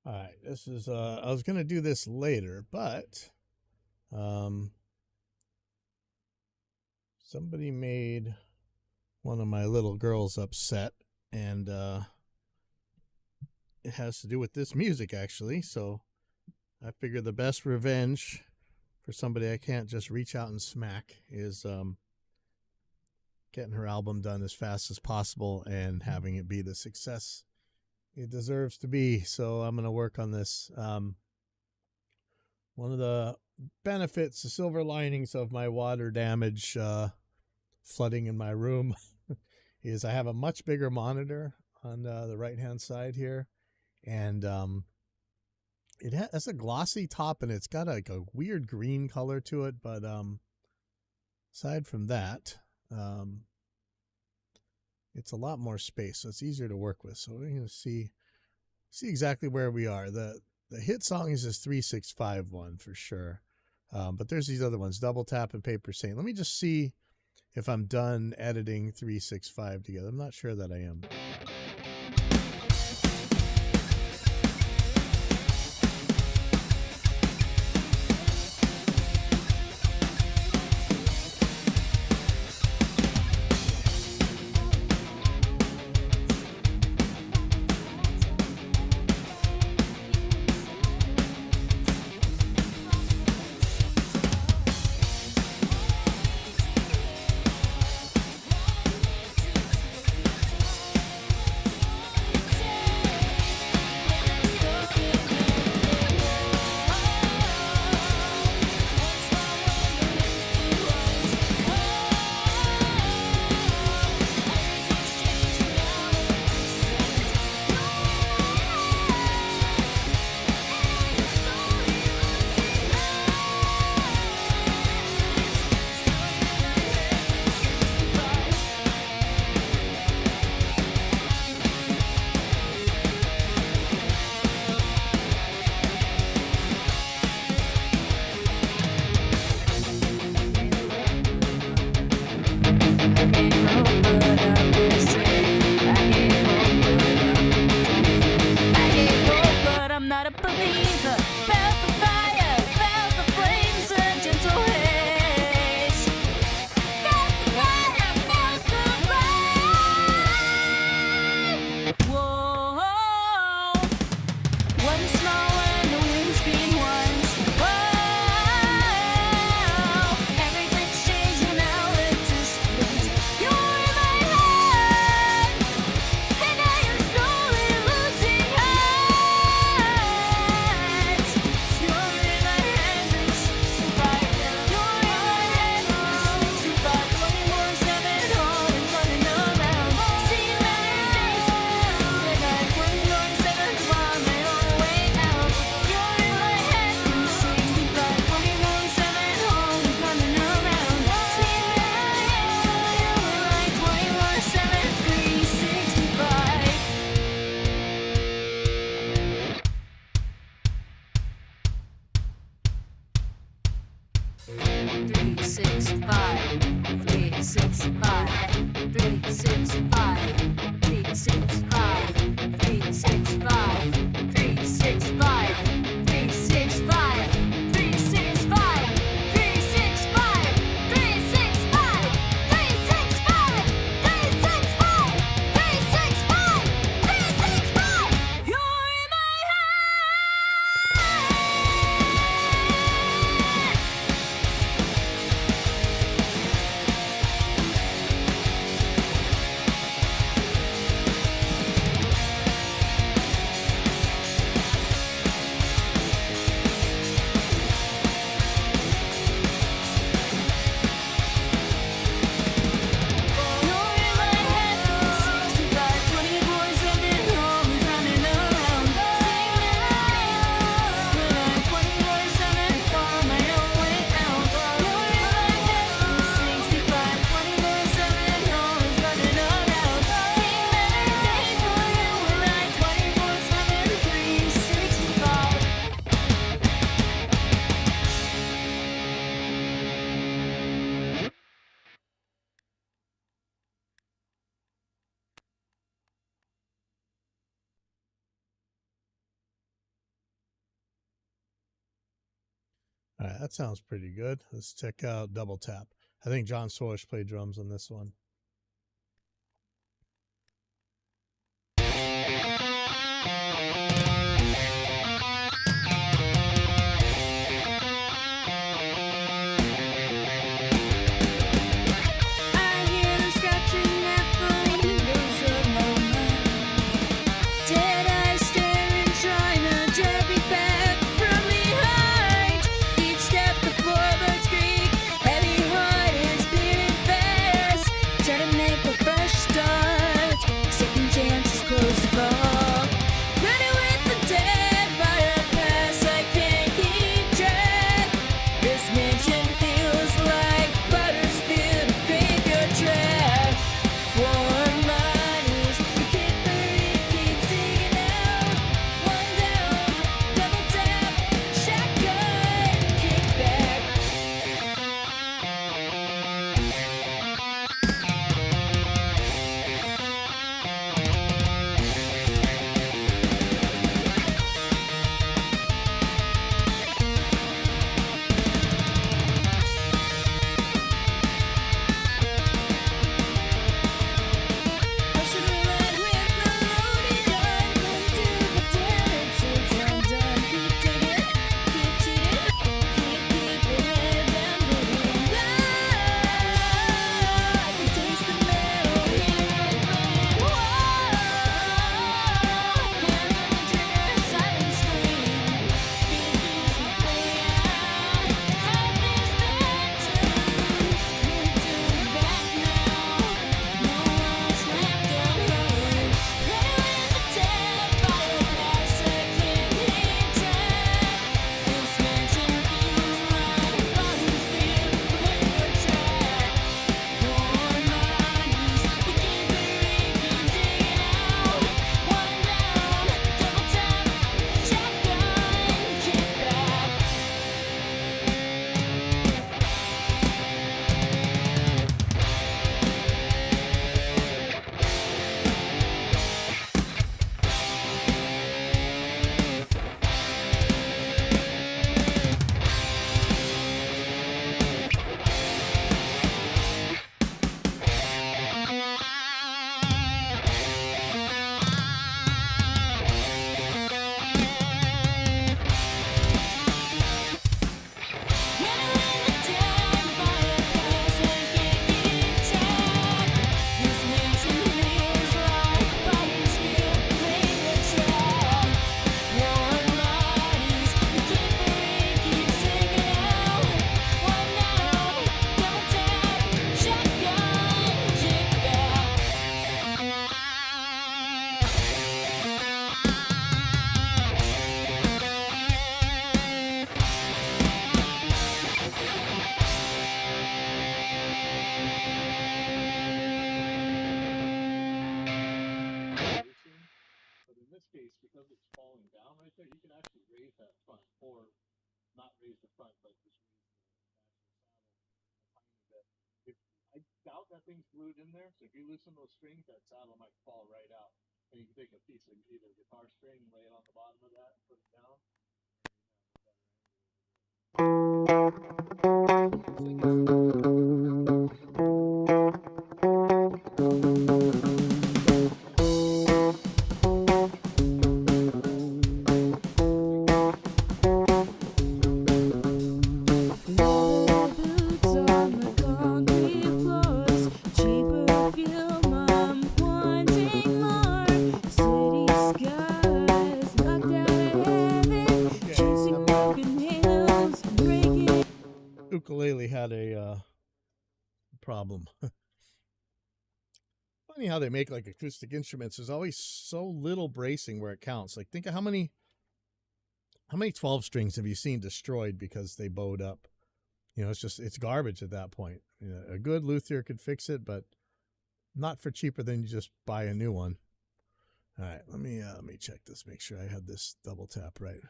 All right, this is I was gonna do this later, but um, somebody made one of my little girls upset, and it has to do with this music actually. So I figure the best revenge for somebody I can't just reach out and smack is getting her album done as fast as possible and having it be the success it deserves to be. So I'm gonna work on this. One of the benefits, the silver linings of my water damage flooding in my room is I have a much bigger monitor on the right hand side here, and it has a glossy top and it's got like a weird green color to it. But aside from that, it's a lot more space, so it's easier to work with. So we're going to see exactly where we are. The hit song is this 365 one for sure. But there's these other ones, Double Tap and Paper Saint. Let me just see if I'm done editing 365 together. I'm not sure that I am. All right, that sounds pretty good. Let's check out Double Tap. I think John Swash played drums on this one. Because it's falling down right there, you can actually raise that front, or not raise the front, but just raise the saddle a tiny bit. I doubt that thing's glued in there, so if you loosen those strings, that saddle might fall right out. And you can take a piece of either guitar string, lay it on the bottom of that, and put it down. Ukulele had a problem. Funny how they make like acoustic instruments. There's always so little bracing where it counts. Like think of how many 12 strings have you seen destroyed because they bowed up? You know, it's garbage at that point. You know, a good luthier could fix it, but not for cheaper than you just buy a new one. All right, let me check this. Make sure I had this double tap right.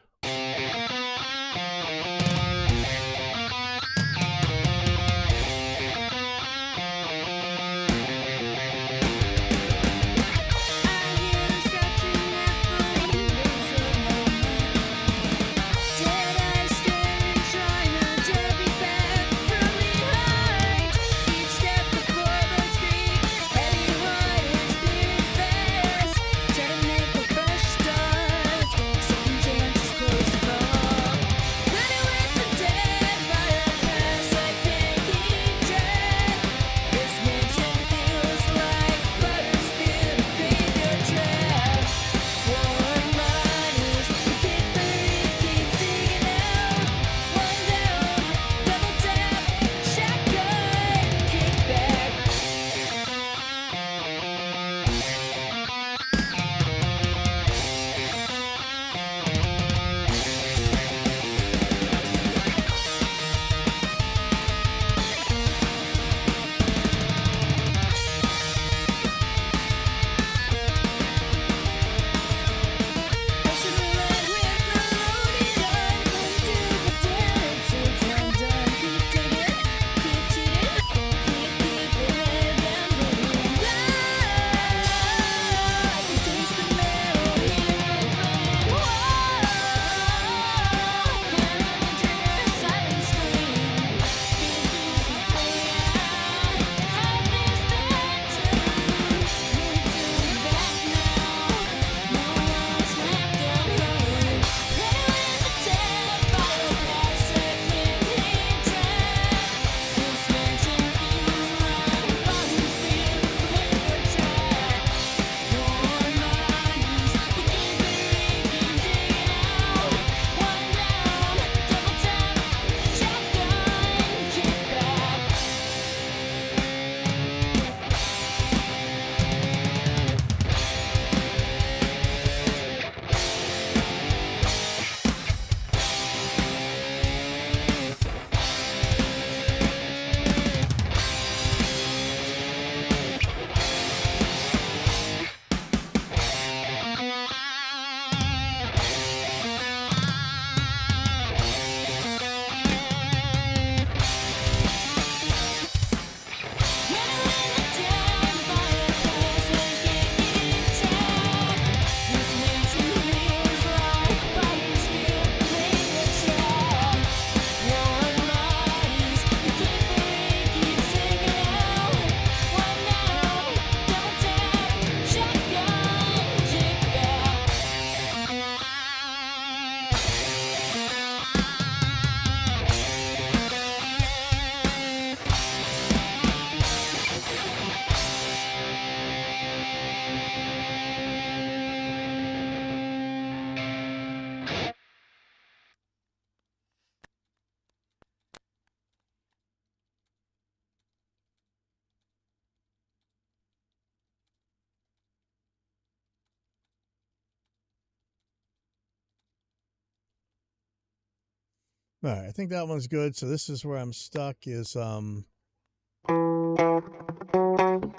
All right, I think that one's good. So this is where I'm stuck is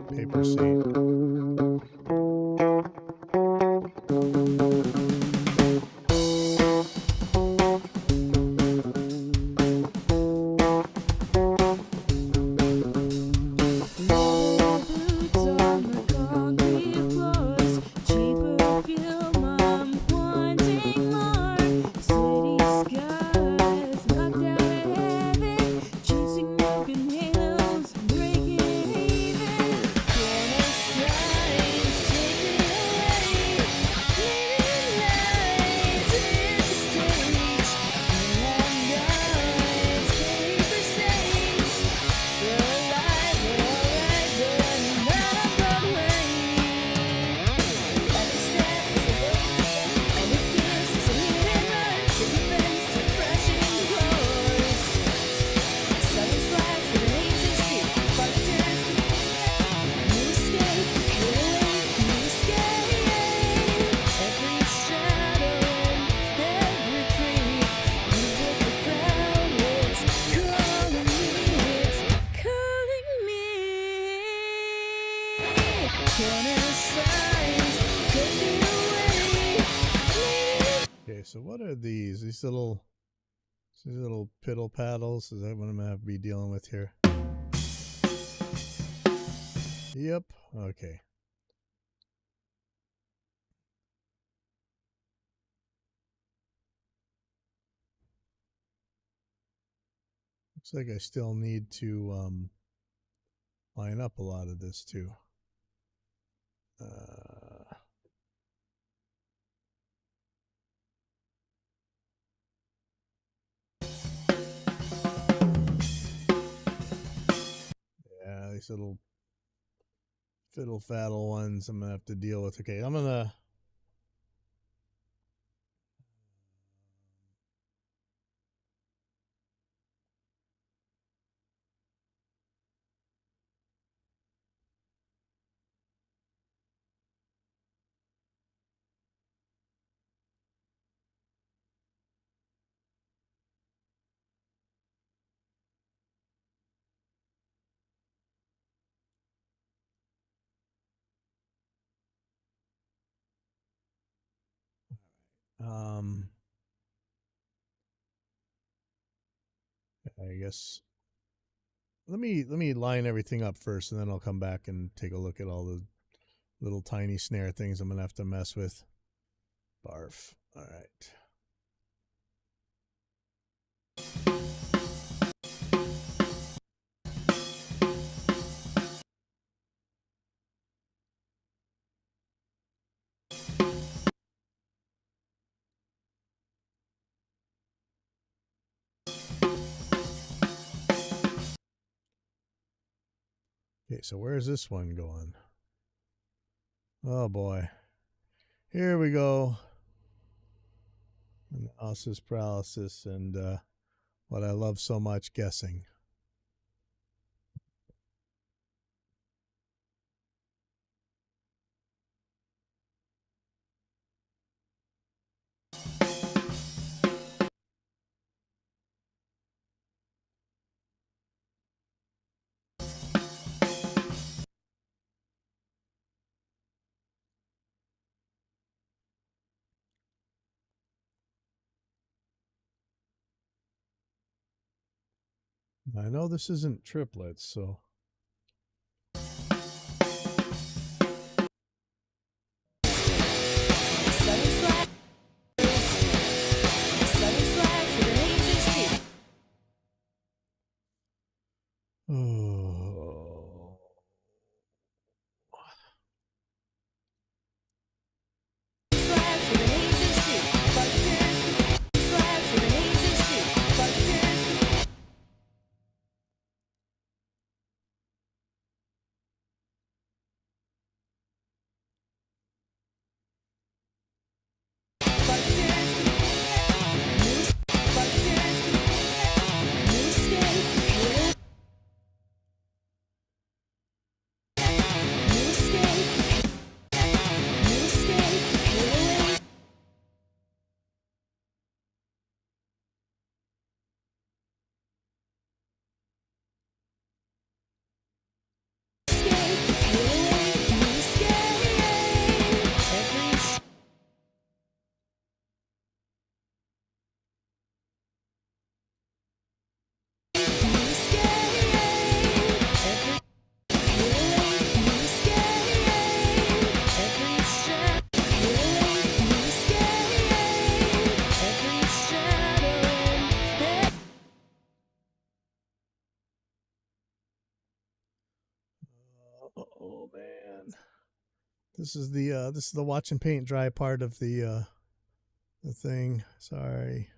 paper C. Okay, so what are these? These little piddle paddles? Is that what I'm gonna have to be dealing with here? Yep. Okay. Looks like I still need to line up a lot of this too. Yeah, these little fiddle faddle ones I'm gonna have to deal with. Okay, I'm gonna I guess let me line everything up first, and then I'll come back and take a look at all the little tiny snare things I'm gonna have to mess with. Barf. All right. Okay, so where's this one going? Oh boy. Here we go. Analysis paralysis and what I love so much, guessing. I know this isn't triplets, so oh. This is the watch and paint dry part of the thing. Sorry.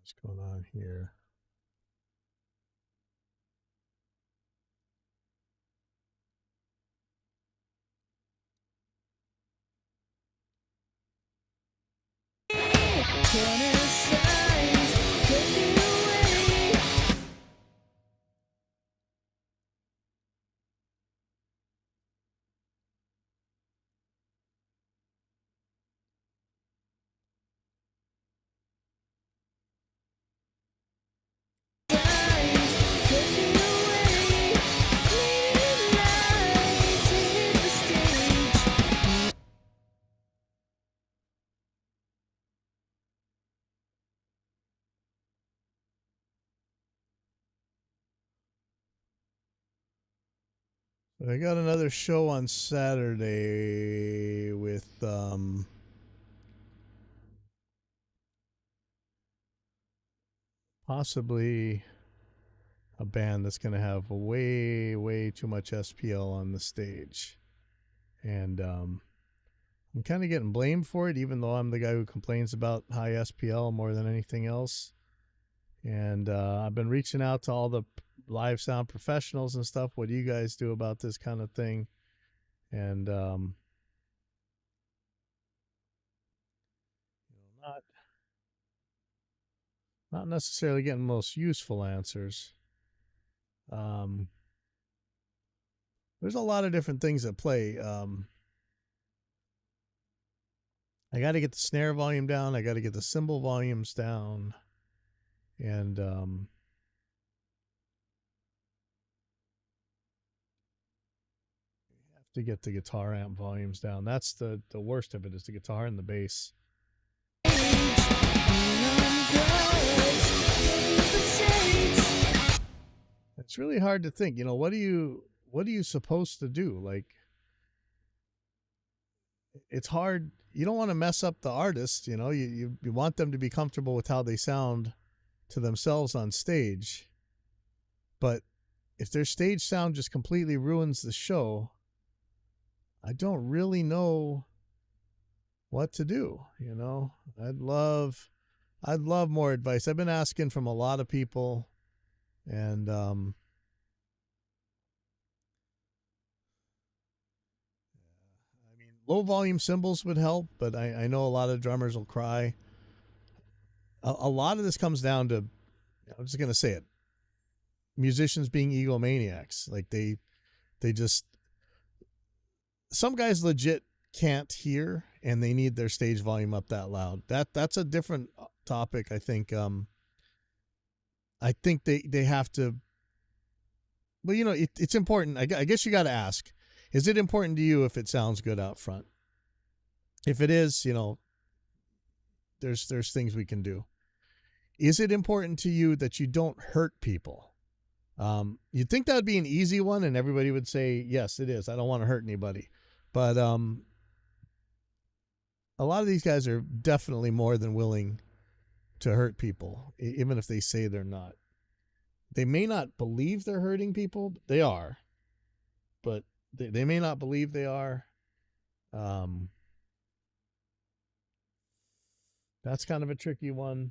What's going on here? I got another show on Saturday with possibly a band that's going to have way too much SPL on the stage. And I'm kind of getting blamed for it, even though I'm the guy who complains about high SPL more than anything else. And I've been reaching out to all the live sound professionals and stuff. What do you guys do about this kind of thing? And not necessarily getting the most useful answers. There's a lot of different things at play. I got to get the snare volume down. I got to get the cymbal volumes down. And to get the guitar amp volumes down. That's the worst of it, is the guitar and the bass. It's really hard to think, what are you supposed to do? Like, it's hard. You don't want to mess up the artist, you want them to be comfortable with how they sound to themselves on stage. But if their stage sound just completely ruins the show, I don't really know what to do. I'd love more advice. I've been asking from a lot of people, and I mean, low volume cymbals would help, but I know a lot of drummers will cry. A lot of this comes down to, I'm just gonna say it, musicians being egomaniacs. Like they just, some guys legit can't hear and they need their stage volume up that loud. That's a different topic. I think they have to, well, it's important. I guess you got to ask, is it important to you if it sounds good out front? If it is, there's things we can do. Is it important to you that you don't hurt people? You'd think that would be an easy one and everybody would say, yes, it is. I don't want to hurt anybody. But a lot of these guys are definitely more than willing to hurt people, even if they say they're not. They may not believe they're hurting people. They are. But they may not believe they are. That's kind of a tricky one.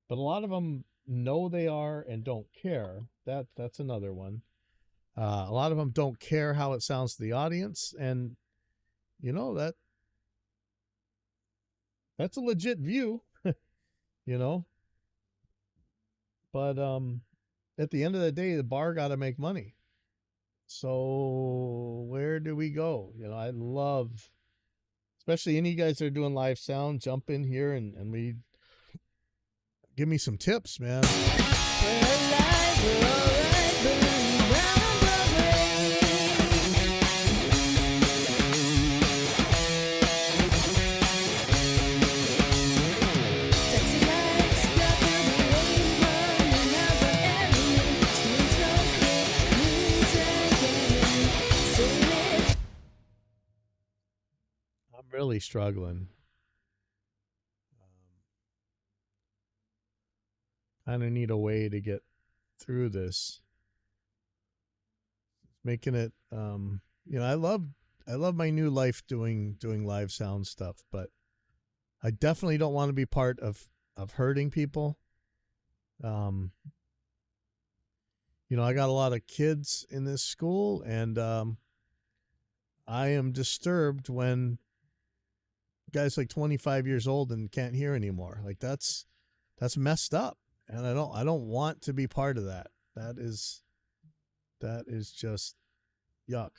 But a lot of them know they are and don't care. That's another one. A lot of them don't care how it sounds to the audience, and that's a legit view, But at the end of the day, the bar got to make money. So where do we go? I love Especially any of you guys that are doing live sound, jump in here and we give me some tips, man. We're alive, we're alright, burning brown blood rain. Taxi lights, got the rain running out the alley. Streets smoking, music getting silly. I'm really struggling. Kind of need a way to get through this. Making it, I love my new life doing live sound stuff, but I definitely don't want to be part of hurting people. I got a lot of kids in this school, and I am disturbed when guys like 25 years old and can't hear anymore. Like that's messed up, and I don't want to be part of that. That is just yuck.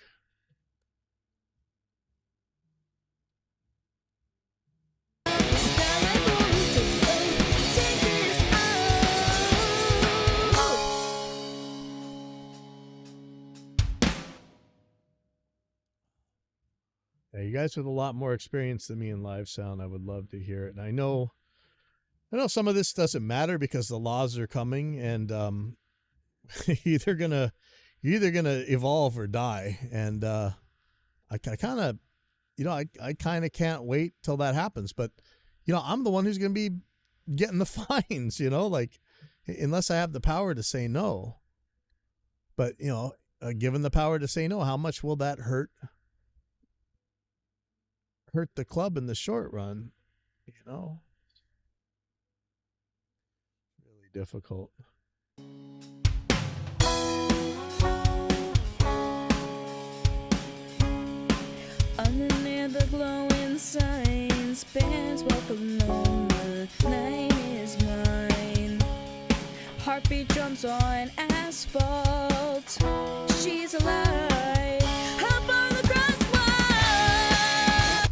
Yeah, you guys with a lot more experience than me in live sound, I would love to hear it. And I know some of this doesn't matter because the laws are coming, and you're either gonna evolve or die. And I kind of, I kind of can't wait till that happens. But I'm the one who's gonna be getting the fines. Like unless I have the power to say no. But given the power to say no, how much will that hurt the club in the short run? Really difficult. Underneath the glowing signs, parents welcome home, the night is mine. Heartbeat drums on asphalt, she's alive, up on the crosswalk.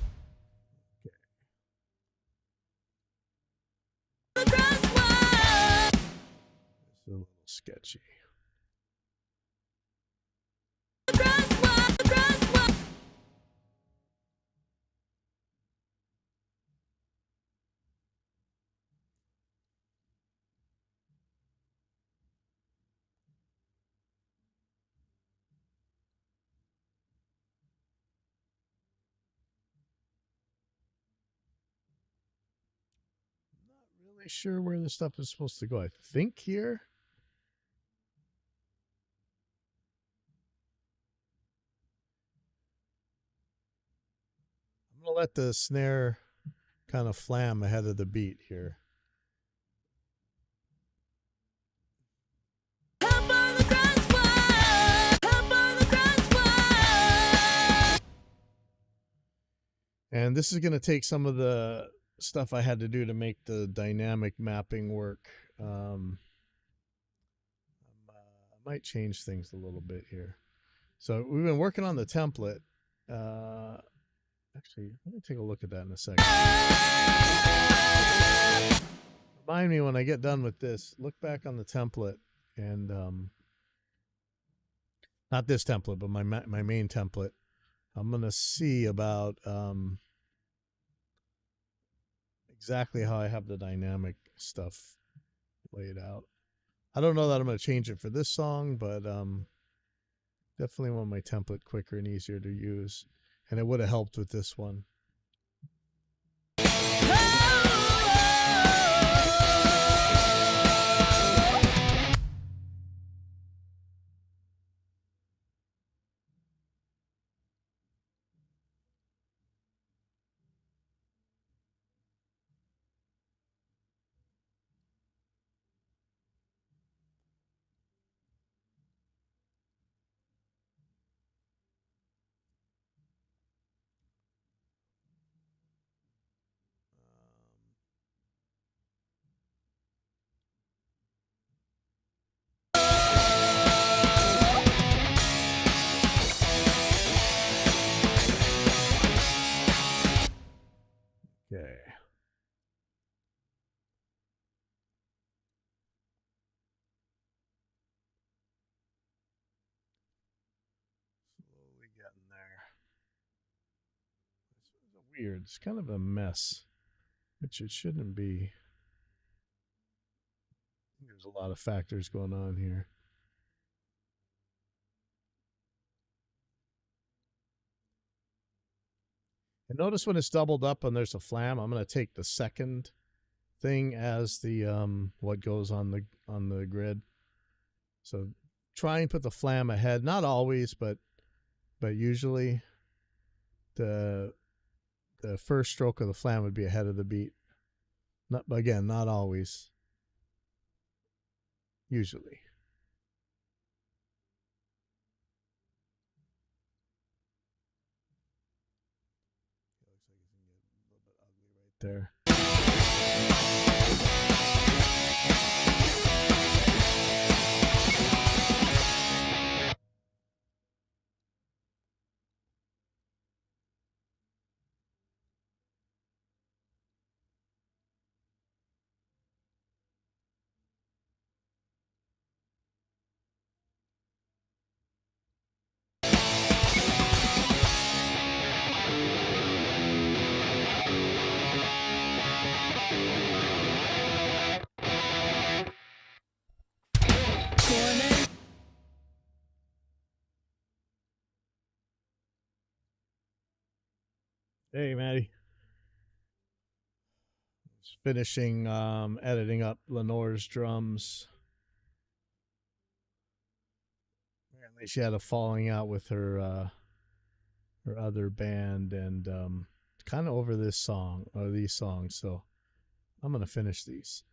The crosswalk. It's a little sketchy. The crosswalk. The crosswalk. Not really sure where this stuff is supposed to go. I think here. I'm gonna let the snare kind of flam ahead of the beat here. Up on the crosswalk. Up on the crosswalk. And this is going to take some of the stuff I had to do to make the dynamic mapping work. I might change things a little bit here. So we've been working on the template. Actually, let me take a look at that in a second. Remind me when I get done with this, look back on the template and not this template, but my main template. I'm going to see about exactly how I have the dynamic stuff laid out. I don't know that I'm going to change it for this song, but definitely want my template quicker and easier to use. And it would have helped with this one. weird. It's kind of a mess, which it shouldn't be. There's a lot of factors going on here. And notice when it's doubled up and there's a flam, I'm going to take the second thing as the what goes on the grid. So try and put the flam ahead. Not always, but usually the first stroke of the flam would be ahead of the beat. Not always. Usually. Looks like it's gonna get a little bit ugly right there. Hey, Maddie. Just finishing editing up Lenore's drums. Apparently, she had a falling out with her other band, and kind of over this song or these songs. So I'm gonna finish these.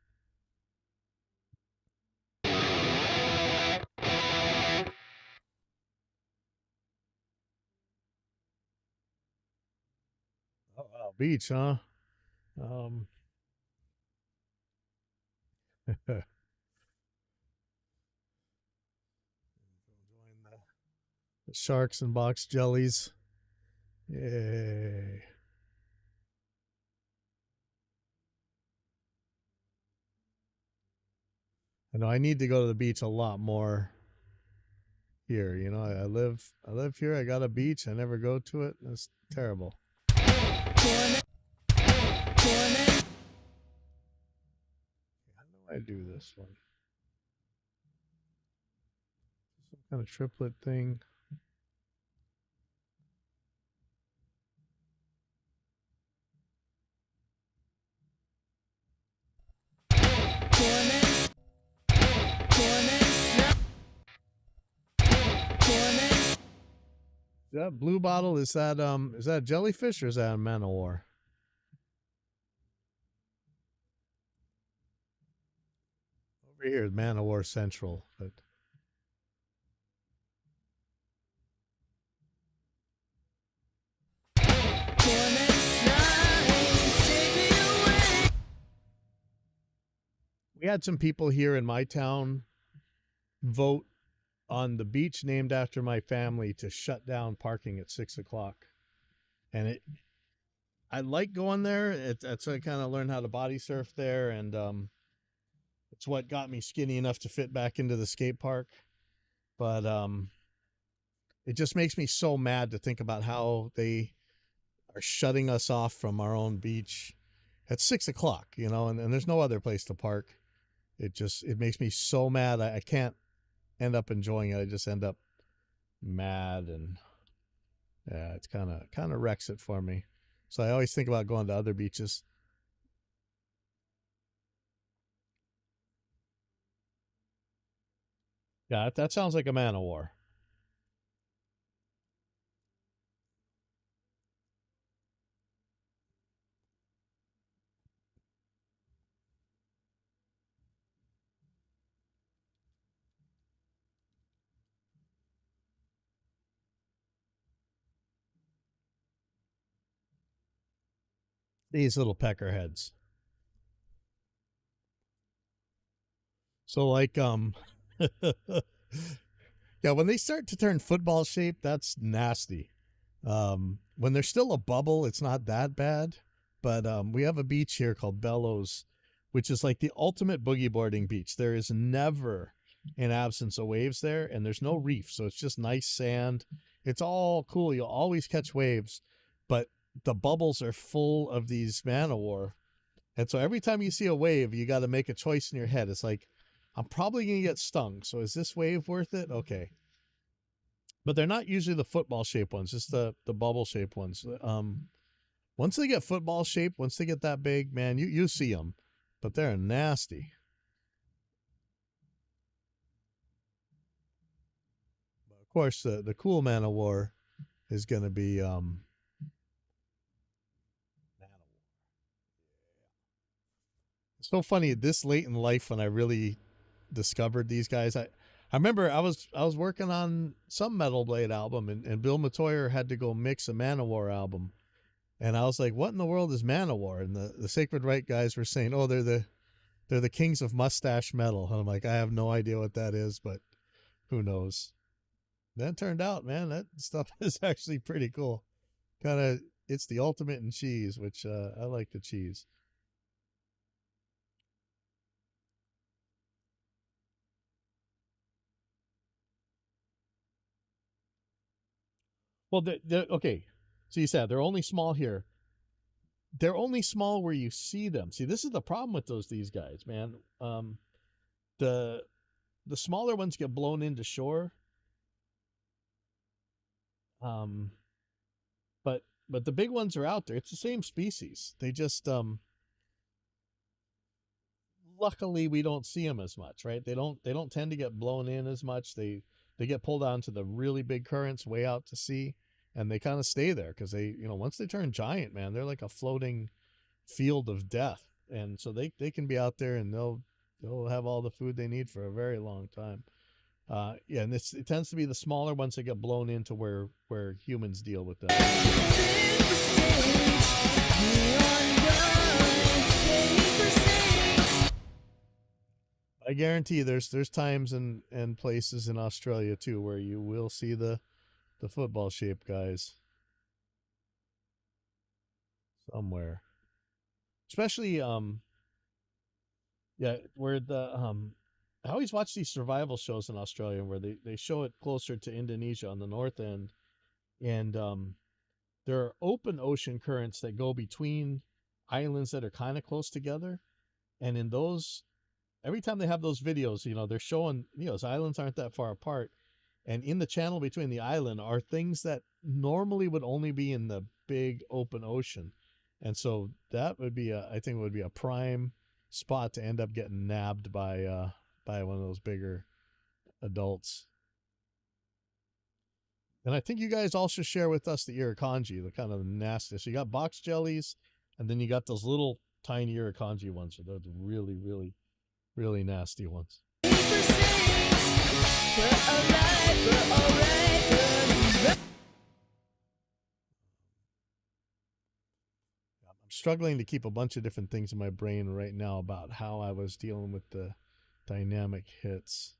Oh, wow, beach, huh? Join the sharks and box jellies. Yay. I know I need to go to the beach a lot more here. You know, I live here. I got a beach. I never go to it. That's terrible. How do I do this one? Some kind of triplet thing. That blue bottle, is that jellyfish or is that a Man of War? Over here is Man of War Central, but we had some people here in my town vote on the beach named after my family to shut down parking at 6 o'clock. And I like going there. It's I kind of learned how to body surf there, and it's what got me skinny enough to fit back into the skate park. But it just makes me so mad to think about how they are shutting us off from our own beach at 6 o'clock, you know, and there's no other place to park. It makes me so mad. I can't end up enjoying it. I just end up mad, and yeah, it's kind of wrecks it for me. So I always think about going to other beaches. Yeah, that sounds like a Man of War. These little peckerheads. So like yeah, when they start to turn football shape, that's nasty. When they're still a bubble, it's not that bad. But we have a beach here called Bellows, which is like the ultimate boogie boarding beach. There is never an absence of waves there, and there's no reef, so it's just nice sand. It's all cool. You'll always catch waves, but the bubbles are full of these Man-O-War. And so every time you see a wave, you got to make a choice in your head. It's like, I'm probably going to get stung. So is this wave worth it? Okay. But they're not usually the football shaped ones, just the bubble shaped ones. Once they get football shaped, once they get that big, man, you see them, but they're nasty. Of course, the cool Man-O-War is going to be Man-O-War. It's so funny this late in life when I really discovered these guys. I remember I was working on some Metal Blade album, and Bill Metoyer had to go mix a Man-O-War album. And I was like, what in the world is Man-O-War? And the Sacred Right guys were saying, oh, they're the kings of mustache metal. And I'm like, I have no idea what that is, but who knows? Then it turned out, man, that stuff is actually pretty cool. It's the ultimate in cheese, which I like the cheese. Well, okay. So you said they're only small here. They're only small where you see them. See, this is the problem with these guys, man. The smaller ones get blown into shore. But the big ones are out there. It's the same species. They just luckily we don't see them as much, right? They don't tend to get blown in as much. They get pulled onto the really big currents way out to sea, and they kind of stay there because they, once they turn giant, man, they're like a floating field of death. And so they can be out there and they'll have all the food they need for a very long time. Yeah, and it tends to be the smaller ones that get blown into where humans deal with that. I guarantee there's times and places in Australia too where you will see the football shaped guys somewhere. Especially where I always watch these survival shows in Australia where they show it closer to Indonesia on the north end, and there are open ocean currents that go between islands that are kind of close together, and in those, every time they have those videos, they're showing, those islands aren't that far apart, and in the channel between the island are things that normally would only be in the big open ocean. And so that would be I think it would be a prime spot to end up getting nabbed by one of those bigger adults. And I think you guys also share with us the irukandji, the kind of nasty. So you got box jellies, and then you got those little tiny irukandji ones. So they're the really, really, really nasty ones. Struggling to keep a bunch of different things in my brain right now about how I was dealing with the dynamic hits.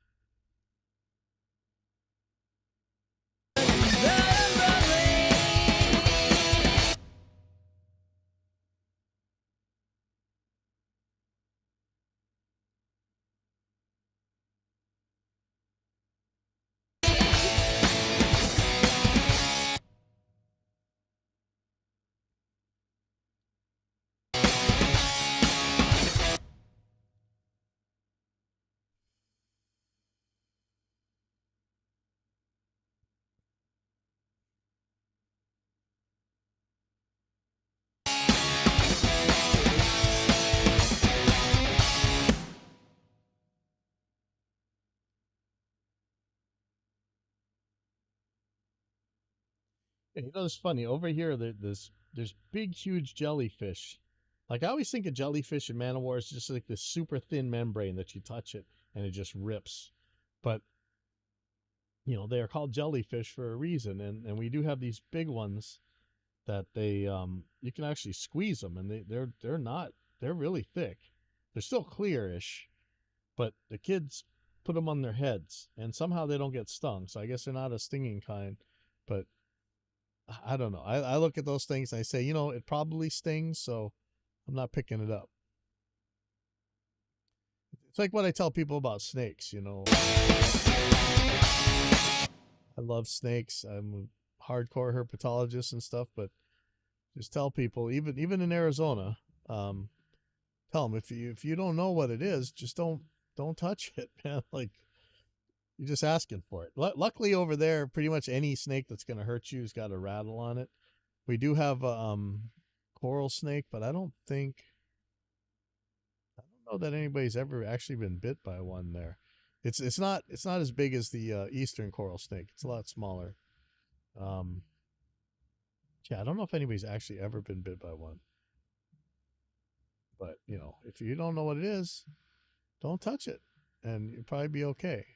Yeah, it's funny. Over here, there's big, huge jellyfish. Like, I always think of jellyfish and Man-O-War as just like this super thin membrane that you touch it and it just rips. But, they are called jellyfish for a reason. And we do have these big ones that they, you can actually squeeze them, and they're really thick. They're still clearish, but the kids put them on their heads and somehow they don't get stung. So I guess they're not a stinging kind, but I don't know. I look at those things and I say, it probably stings, so I'm not picking it up. It's like what I tell people about snakes, I love snakes. I'm a hardcore herpetologist and stuff, but Just tell people, even in Arizona, tell them if you don't know what it is, just don't touch it, man. Like, you're just asking for it. Luckily over there, pretty much any snake that's going to hurt you has got a rattle on it. We do have a coral snake, but I don't know that anybody's ever actually been bit by one there. It's not as big as the eastern coral snake. It's a lot smaller. Yeah, I don't know if anybody's actually ever been bit by one. But, you know, if you don't know what it is, don't touch it, and you'll probably be okay.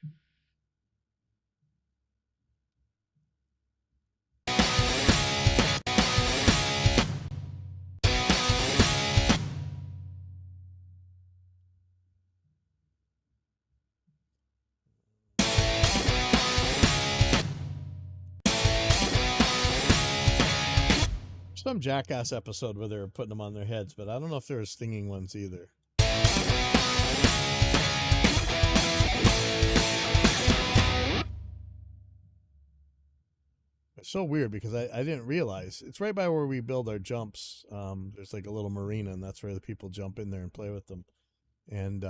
Some Jackass episode where they were putting them on their heads, but I don't know if there were stinging ones either. It's so weird because I didn't realize it's right by where we build our jumps. There's like a little marina, and that's where the people jump in there and play with them. And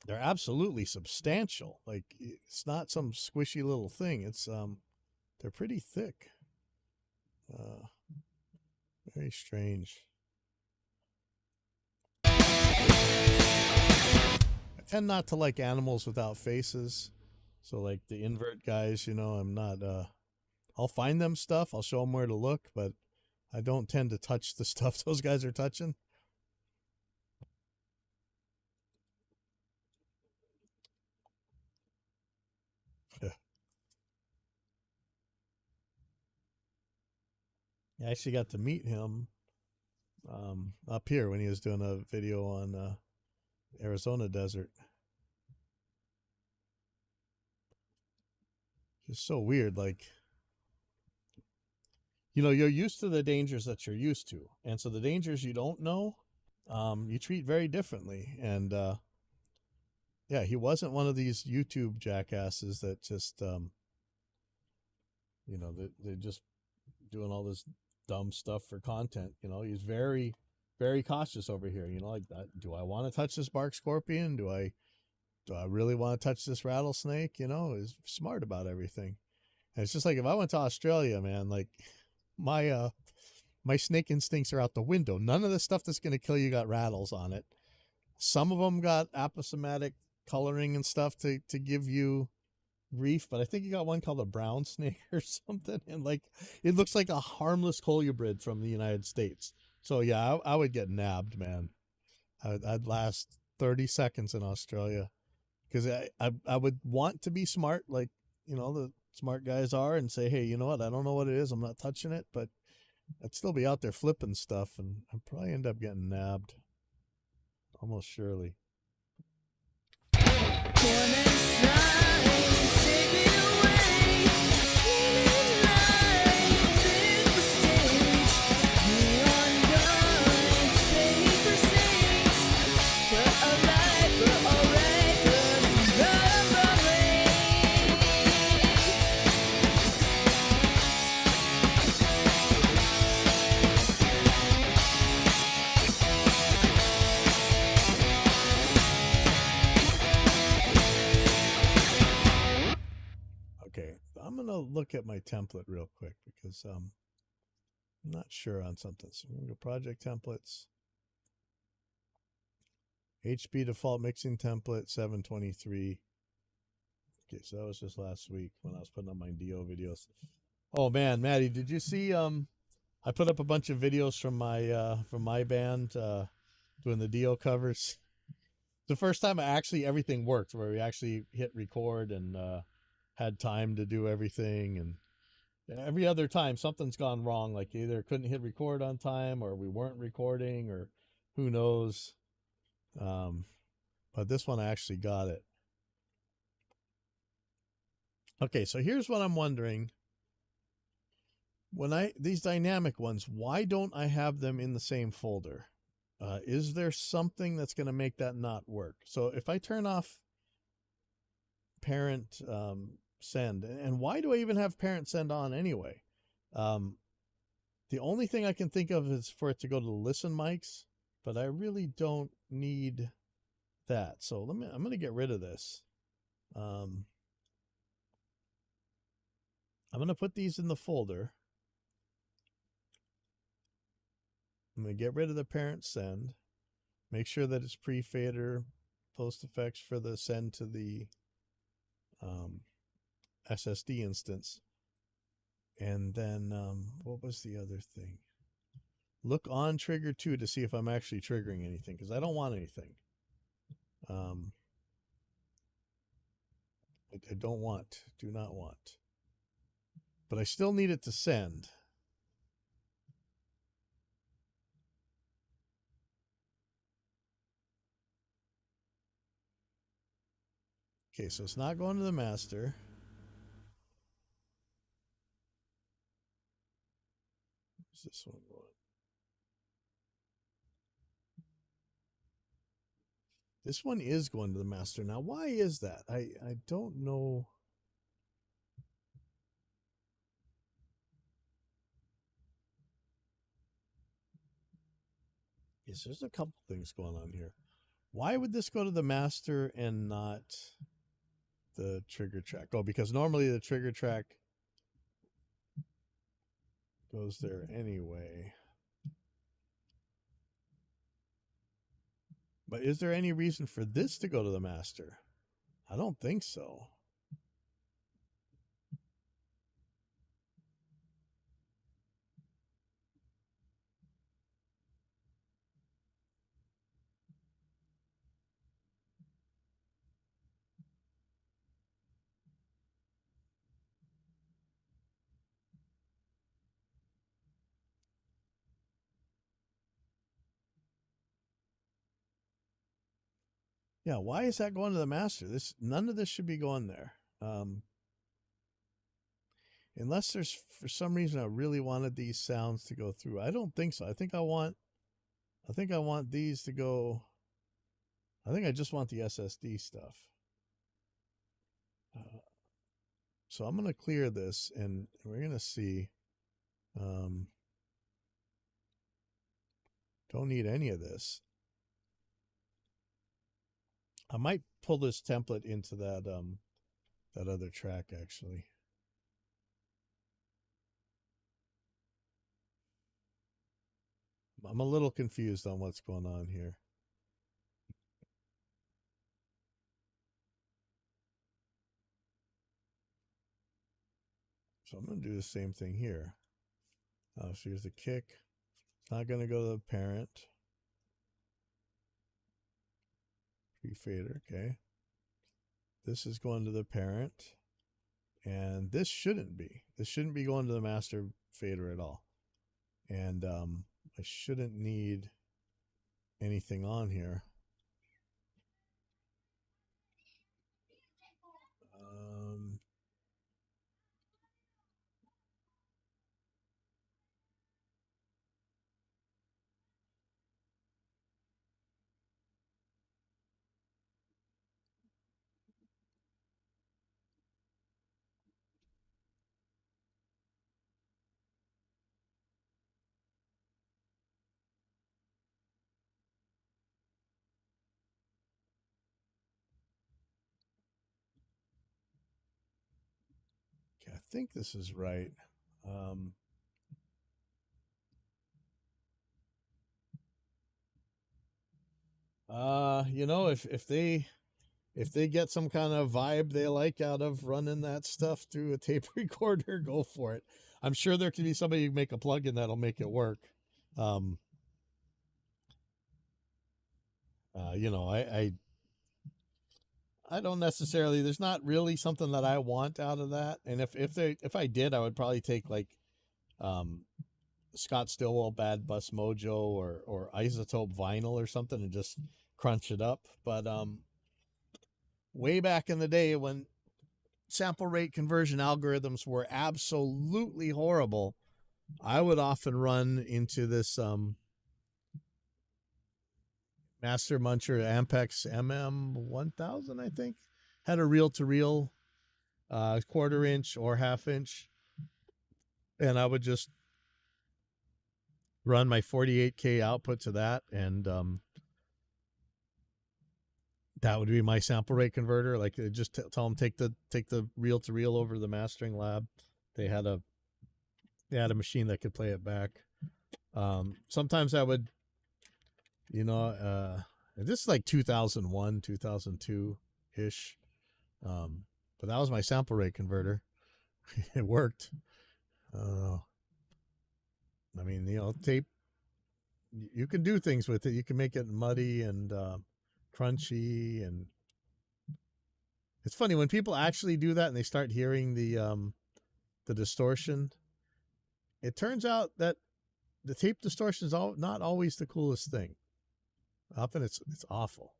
they're absolutely substantial. Like, it's not some squishy little thing. It's they're pretty thick. Very strange. I tend not to like animals without faces. So like the invert guys, you know, I'm not I'll find them stuff, I'll show them where to look, but I don't tend to touch the stuff those guys are touching. I actually got to meet him up here when he was doing a video on Arizona desert. Just so weird, like, you know, you're used to the dangers that you're used to, and so the dangers you don't know, you treat very differently. And yeah, he wasn't one of these YouTube jackasses that just you know, they're just doing all this dumb stuff for content. You know, he's very, very cautious over here. You know, like, do I want to touch this bark scorpion? Do I really want to touch this rattlesnake? You know, he's smart about everything. And it's just like, if I went to Australia, man, like, my snake instincts are out the window. None of the stuff that's going to kill you got rattles on it. Some of them got aposematic coloring and stuff to give you reef, but I think you got one called a brown snake or something, and like, it looks like a harmless colubrid from the United States. So yeah, I would get nabbed, man. I'd last 30 seconds in Australia, because I would want to be smart, like, you know, the smart guys are, and say, hey, you know what, I don't know what it is, I'm not touching it, but I'd still be out there flipping stuff, and I'd probably end up getting nabbed, almost surely. Okay, I'm gonna look at my template real quick because I'm not sure on something. So I'm gonna go project templates, HB default mixing template 723. Okay, so that was just last week when I was putting up my DO videos. Oh man, Maddie, did you see? I put up a bunch of videos from my band doing the DO covers. The first time everything worked, where we actually hit record and had time to do everything, and every other time something's gone wrong, like either couldn't hit record on time or we weren't recording, or who knows. But this one I actually got it. Okay, so here's what I'm wondering. When these dynamic ones, why don't I have them in the same folder? Is there something that's going to make that not work? So if I turn off parent send, and why do I even have parent send on anyway? The only thing I can think of is for it to go to the listen mics, but I really don't need that. So I'm going to get rid of this. I'm going to put these in the folder. I'm going to get rid of the parent send. Make sure that it's pre-fader, post effects for the send to the SSD instance. And then what was the other thing? Look on trigger 2 to see if I'm actually triggering anything, because I don't want anything. I don't want, do not want. But I still need it to send. Okay, so it's not going to the master. Where's this one going? This one is going to the master. Now, why is that? I don't know. Yes, there's a couple things going on here. Why would this go to the master and not the trigger track? Oh, because normally the trigger track goes there anyway. But is there any reason for this to go to the master? I don't think so. Yeah, why is that going to the master? None of this should be going there. Unless there's for some reason I really wanted these sounds to go through. I don't think so. I think I want these to go. I think I just want the SSD stuff. So I'm going to clear this and we're going to see. Don't need any of this. I might pull this template into that that other track actually. I'm a little confused on what's going on here. So I'm going to do the same thing here. So here's the kick. It's not going to go to the parent. Pre-fader, okay. This is going to the parent. And this shouldn't be. This shouldn't be going to the master fader at all. And I shouldn't need anything on here. Okay, I think this is right. You know, if they get some kind of vibe they like out of running that stuff through a tape recorder, go for it. I'm sure there can be somebody who make a plugin that'll make it work. You know, I don't necessarily. There's not really something that I want out of that. And if I did, I would probably take like Scott Stillwell Bad Bus Mojo or Isotope Vinyl or something and just crunch it up. But way back in the day when sample rate conversion algorithms were absolutely horrible, I would often run into this Master Muncher Ampex MM1000, I think. Had a reel-to-reel 1/4 inch or 1/2 inch. And I would just run my 48K output to that, and that would be my sample rate converter. Like just tell them take the reel to reel over to the mastering lab. They had a machine that could play it back. Sometimes I would, this is like 2001, 2002 ish. But that was my sample rate converter. It worked. I mean, tape, you can do things with it. You can make it muddy and crunchy, and it's funny when people actually do that and they start hearing the distortion. It turns out that the tape distortion is not always the coolest thing. Often it's awful.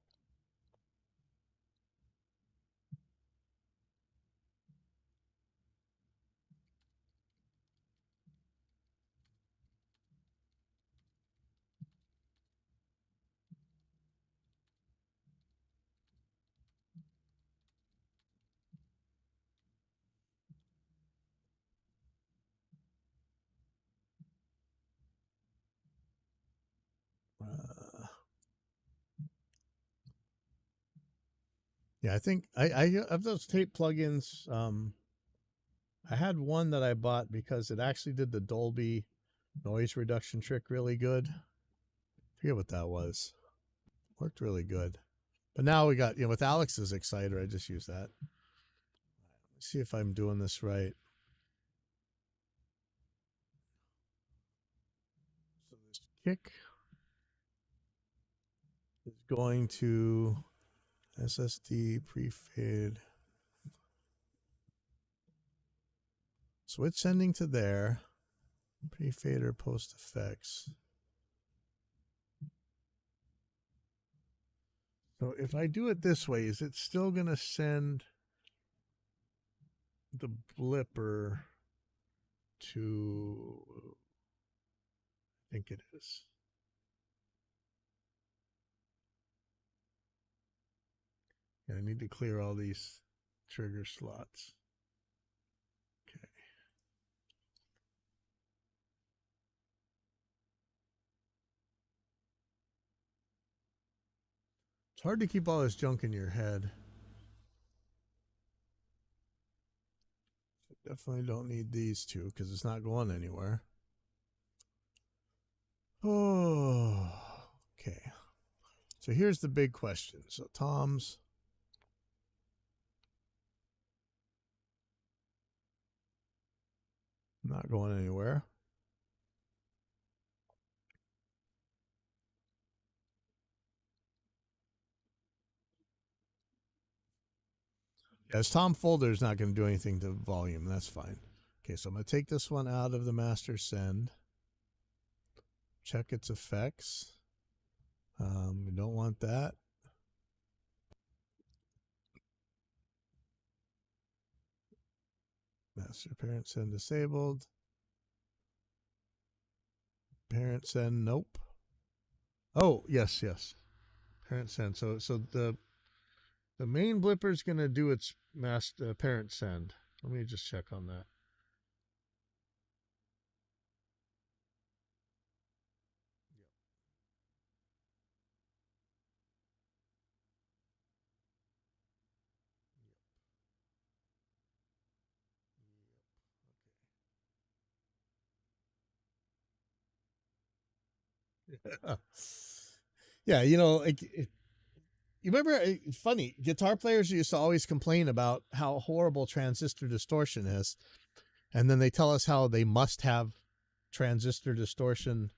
Yeah, I think I of those tape plugins. I had one that I bought because it actually did the Dolby noise reduction trick really good. I forget what that was. Worked really good. But now we got, with Alex's Exciter, I just use that. Let's see if I'm doing this right. So this kick is going to SSD pre-fade. Switch sending to there. Pre-fader post effects. So if I do it this way, is it still going to send the blipper to, I think it is. And I need to clear all these trigger slots. Okay. It's hard to keep all this junk in your head. Definitely don't need these two because it's not going anywhere. Oh, okay. So here's the big question. So Tom's not going anywhere. As Tom folder is not going to do anything to volume. That's fine. Okay, so I'm going to take this one out of the master send. Check its effects. We don't want that. Master parent send disabled. Parent send, nope. Oh, yes. Parent send. So the main blipper is going to do its master parent send. Let me just check on that. Yeah, like you remember, funny, guitar players used to always complain about how horrible transistor distortion is, and then they tell us how they must have transistor distortion.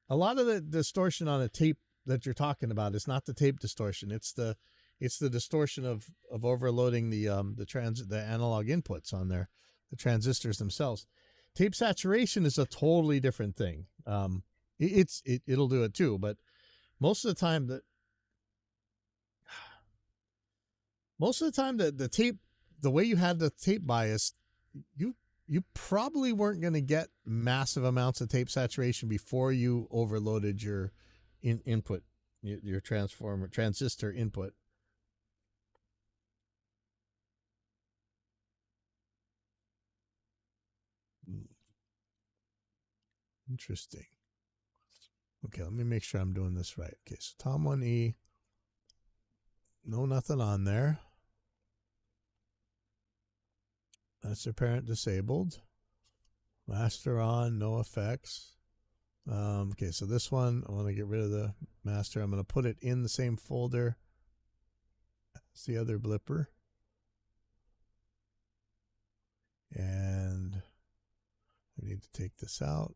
A lot of the distortion on a tape that you're talking about is not the tape distortion. It's the distortion of overloading the analog inputs on there, the transistors themselves. Tape saturation is a totally different thing. It'll do it too, but most of the time the tape, the way you had the tape bias, you probably weren't going to get massive amounts of tape saturation before you overloaded your input, your transistor input. Interesting. Okay, let me make sure I'm doing this right. Okay, so Tom1E, no nothing on there. That's their parent disabled. Master on, no effects. Okay, so this one, I want to get rid of the master. I'm going to put it in the same folder as the other blipper. And I need to take this out.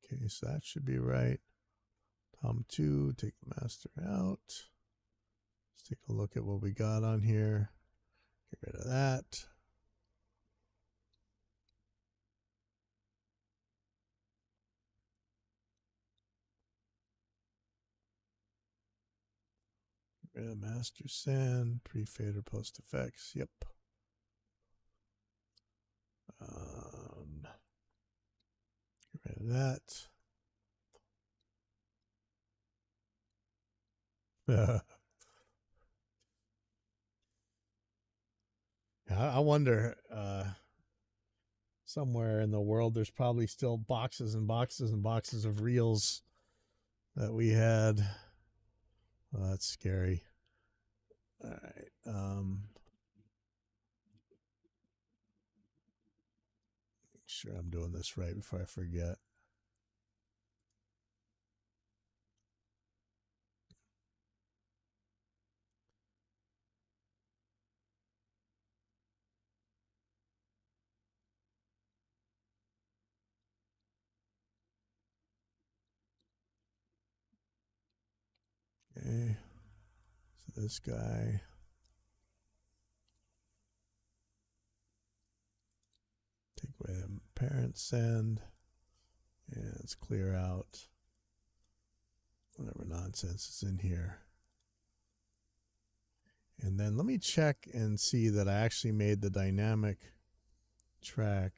Okay, so that should be right. Tom2, take the master out. Let's take a look at what we got on here. Get rid of that. Get rid of master send, pre-fader, post effects. Yep. Get rid of that. I wonder, somewhere in the world, there's probably still boxes and boxes and boxes of reels that we had. Oh, that's scary. All right. Make sure I'm doing this right before I forget. Okay. So this guy. Take away the parent send. And let's clear out whatever nonsense is in here. And then let me check and see that I actually made the dynamic track.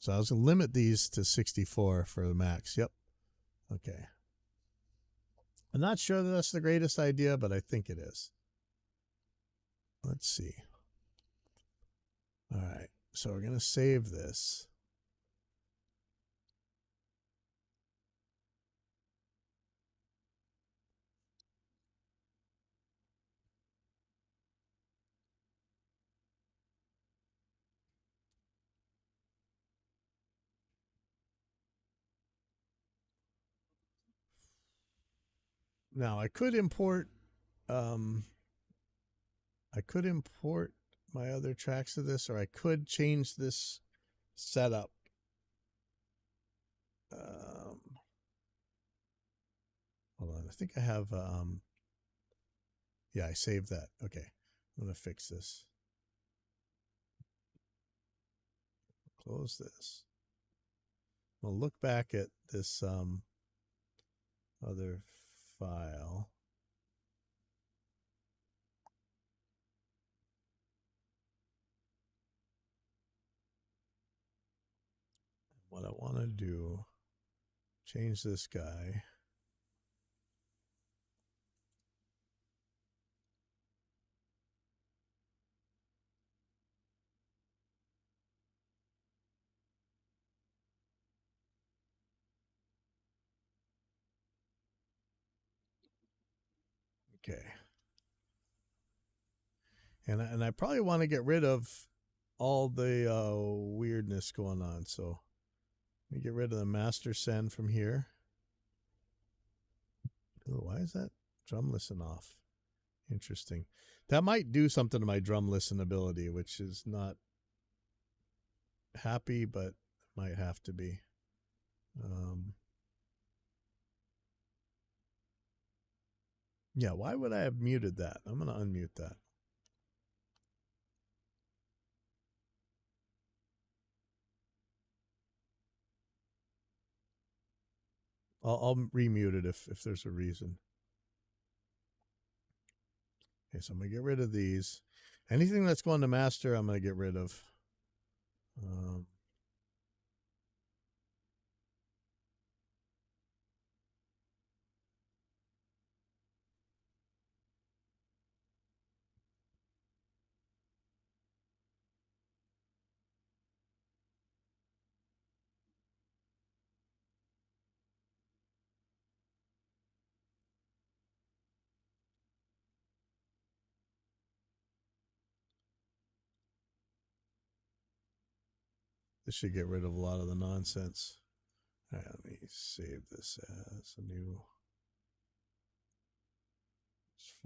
So I was going to limit these to 64 for the max. Yep. Okay. I'm not sure that that's the greatest idea, but I think it is. Let's see. All right. So we're going to save this. Now I could import my other tracks to this, or I could change this setup. Hold on, I think I have yeah, I saved that. Okay. I'm gonna fix this. Close this. We'll look back at this other file. What I want to do, change this guy. Okay. And I probably want to get rid of all the weirdness going on. So let me get rid of the master send from here. Oh, why is that drum listen off? Interesting. That might do something to my drum listenability, which is not happy, but might have to be. Yeah, why would I have muted that? I'm going to unmute that. I'll remute it if there's a reason. Okay, so I'm going to get rid of these. Anything that's going to master, I'm going to get rid of. This should get rid of a lot of the nonsense. All right, let me save this as a new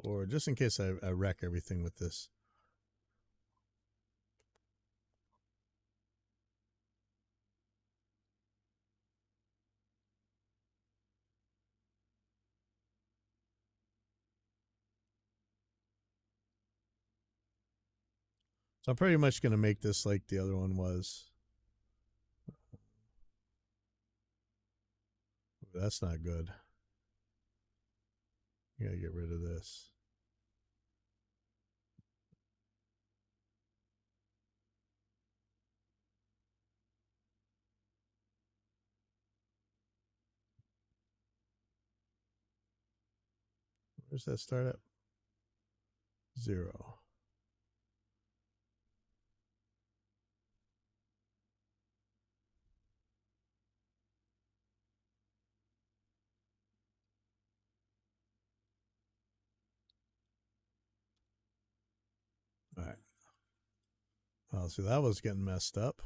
for just in case I wreck everything with this. So I'm pretty much going to make this like the other one was. That's not good. You gotta get rid of this. Where's that start at? 0. All right. Oh, so that was getting messed up.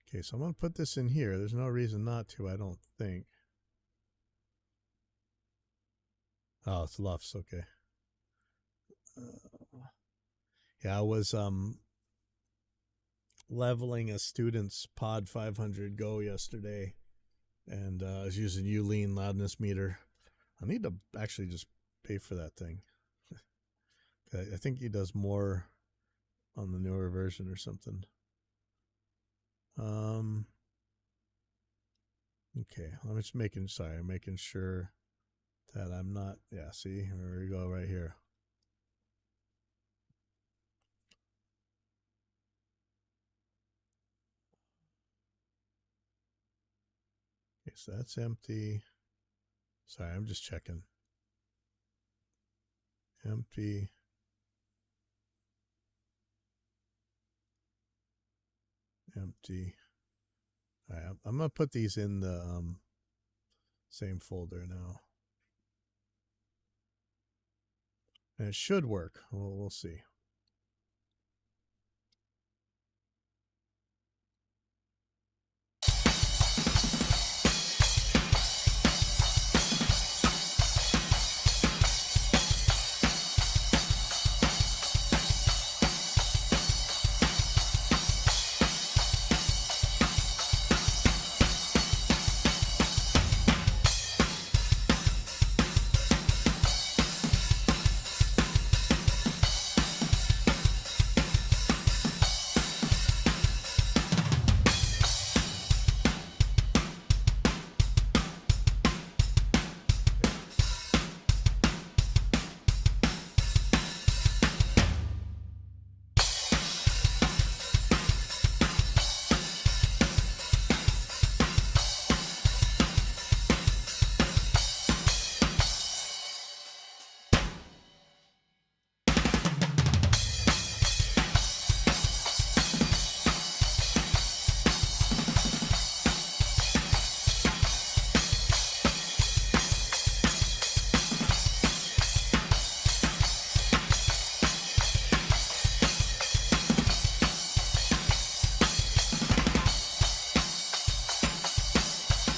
Okay, so I'm going to put this in here. There's no reason not to, I don't think. Oh, it's LUFS, okay. Yeah, I was leveling a student's Pod 500 Go yesterday, and I was using Ulean loudness meter. I need to actually just pay for that thing. I think he does more on the newer version or something. Okay, I'm just making sure that I'm not, yeah, see, here we go right here. Okay, so that's empty. Sorry, I'm just checking. Empty. Empty. All right, I'm going to put these in the same folder now. And it should work. We'll see.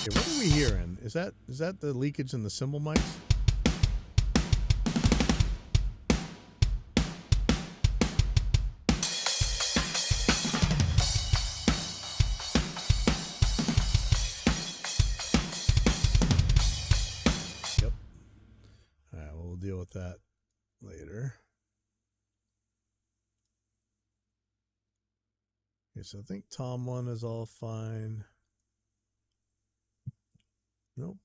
Okay, what are we hearing? Is that the leakage in the cymbal mics? Yep. All right, well, we'll deal with that later. Okay, so I think Tom 1 is all fine. Nope.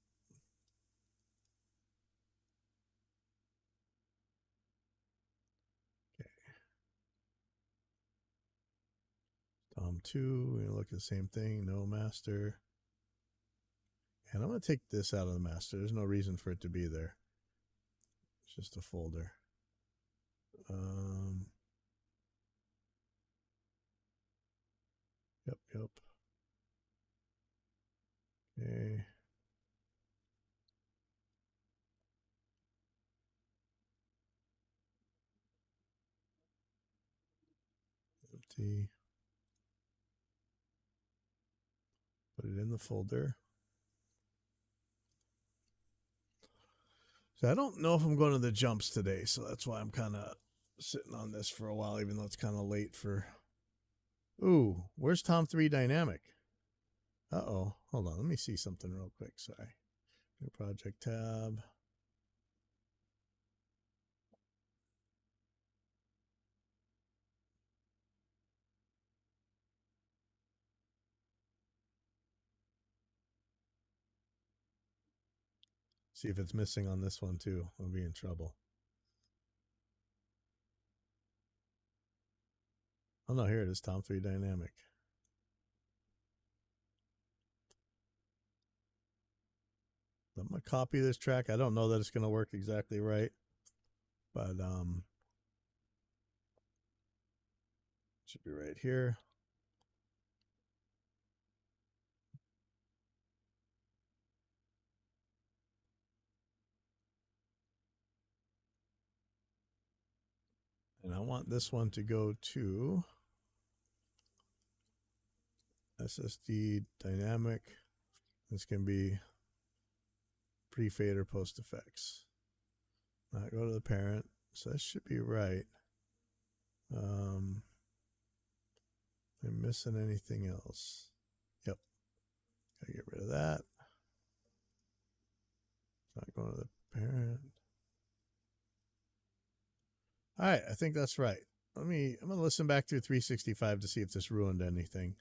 Okay. Tom 2. We're gonna look at the same thing. No master. And I'm gonna take this out of the master. There's no reason for it to be there. It's just a folder. Yep. Okay. Empty. Put it in the folder. So I don't know if I'm going to the jumps today, so that's why I'm kind of sitting on this for a while, even though it's kind of late for... Ooh, where's Tom 3 Dynamic? Uh-oh. Hold on, let me see something real quick. Sorry. New project tab. See if it's missing on this one too. We'll be in trouble. Oh no, here it is, Tom 3 Dynamic. I'm gonna copy this track. I don't know that it's gonna work exactly right, but should be right here. And I want this one to go to SSD Dynamic. This can be pre-fader post effects. Not go to the parent. So that should be right. Am I missing anything else? Yep. Gotta get rid of that. It's not going to the parent. All right, I think that's right. I'm gonna listen back through 365 to see if this ruined anything.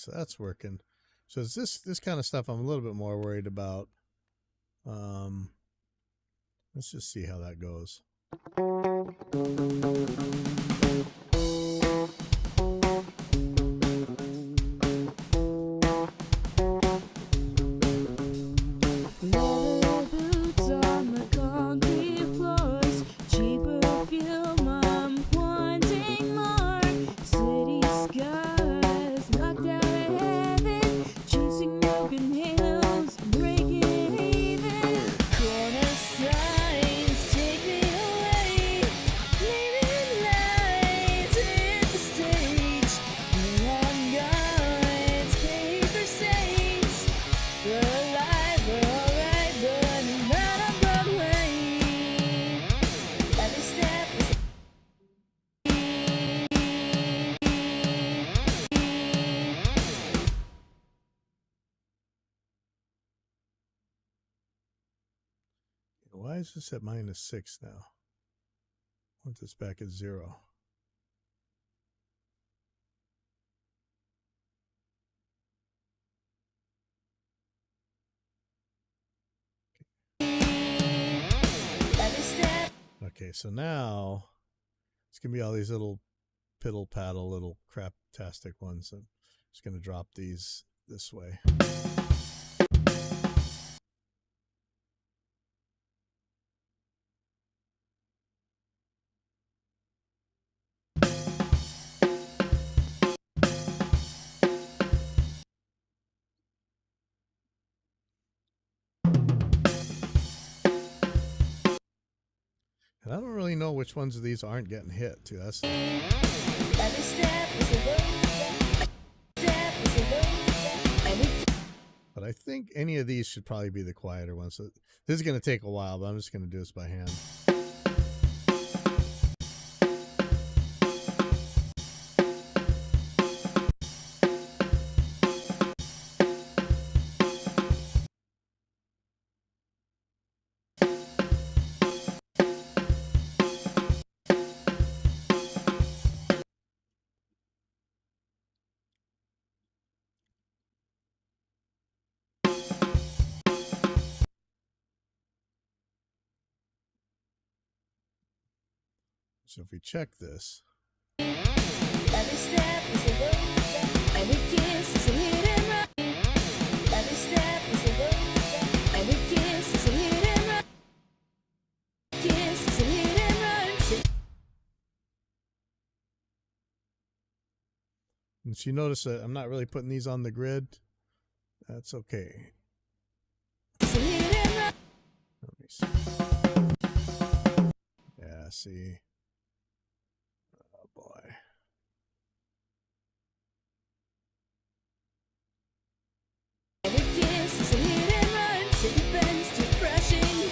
so that's working. So it's this kind of stuff I'm a little bit more worried about. Let's just see how that goes. Leather boots on the concrete floors, cheaper perfume, I'm wanting more. City skies knocked out of heaven, chasing broken halos, breaking even. Corner signs take me away, leaving lights in the stage. Neon guides, paper stains. We're alive, we're alright, burning right on Broadway. Every step is Why is this at -6 now? I want this back at 0. every step. Okay, so now it's gonna be all these little piddle paddle little crap-tastic ones. I'm just gonna drop these this way. And I don't really know which ones of these aren't getting hit too. That's Every step is a road, step is a road, every but I think any of these should probably be the quieter ones. So this is gonna take a while, but I'm just gonna do this by hand. So if we check this, every step is a road, every kiss is a hit and run. Every step is a road, every kiss is a hit and run. Kiss is a hit and run. and so you notice that I'm not really putting these on the grid. That's okay. It's a hit and run. Let me see. Yeah, see. Oh boy. Every kiss is a hit and run. City bends to crashing.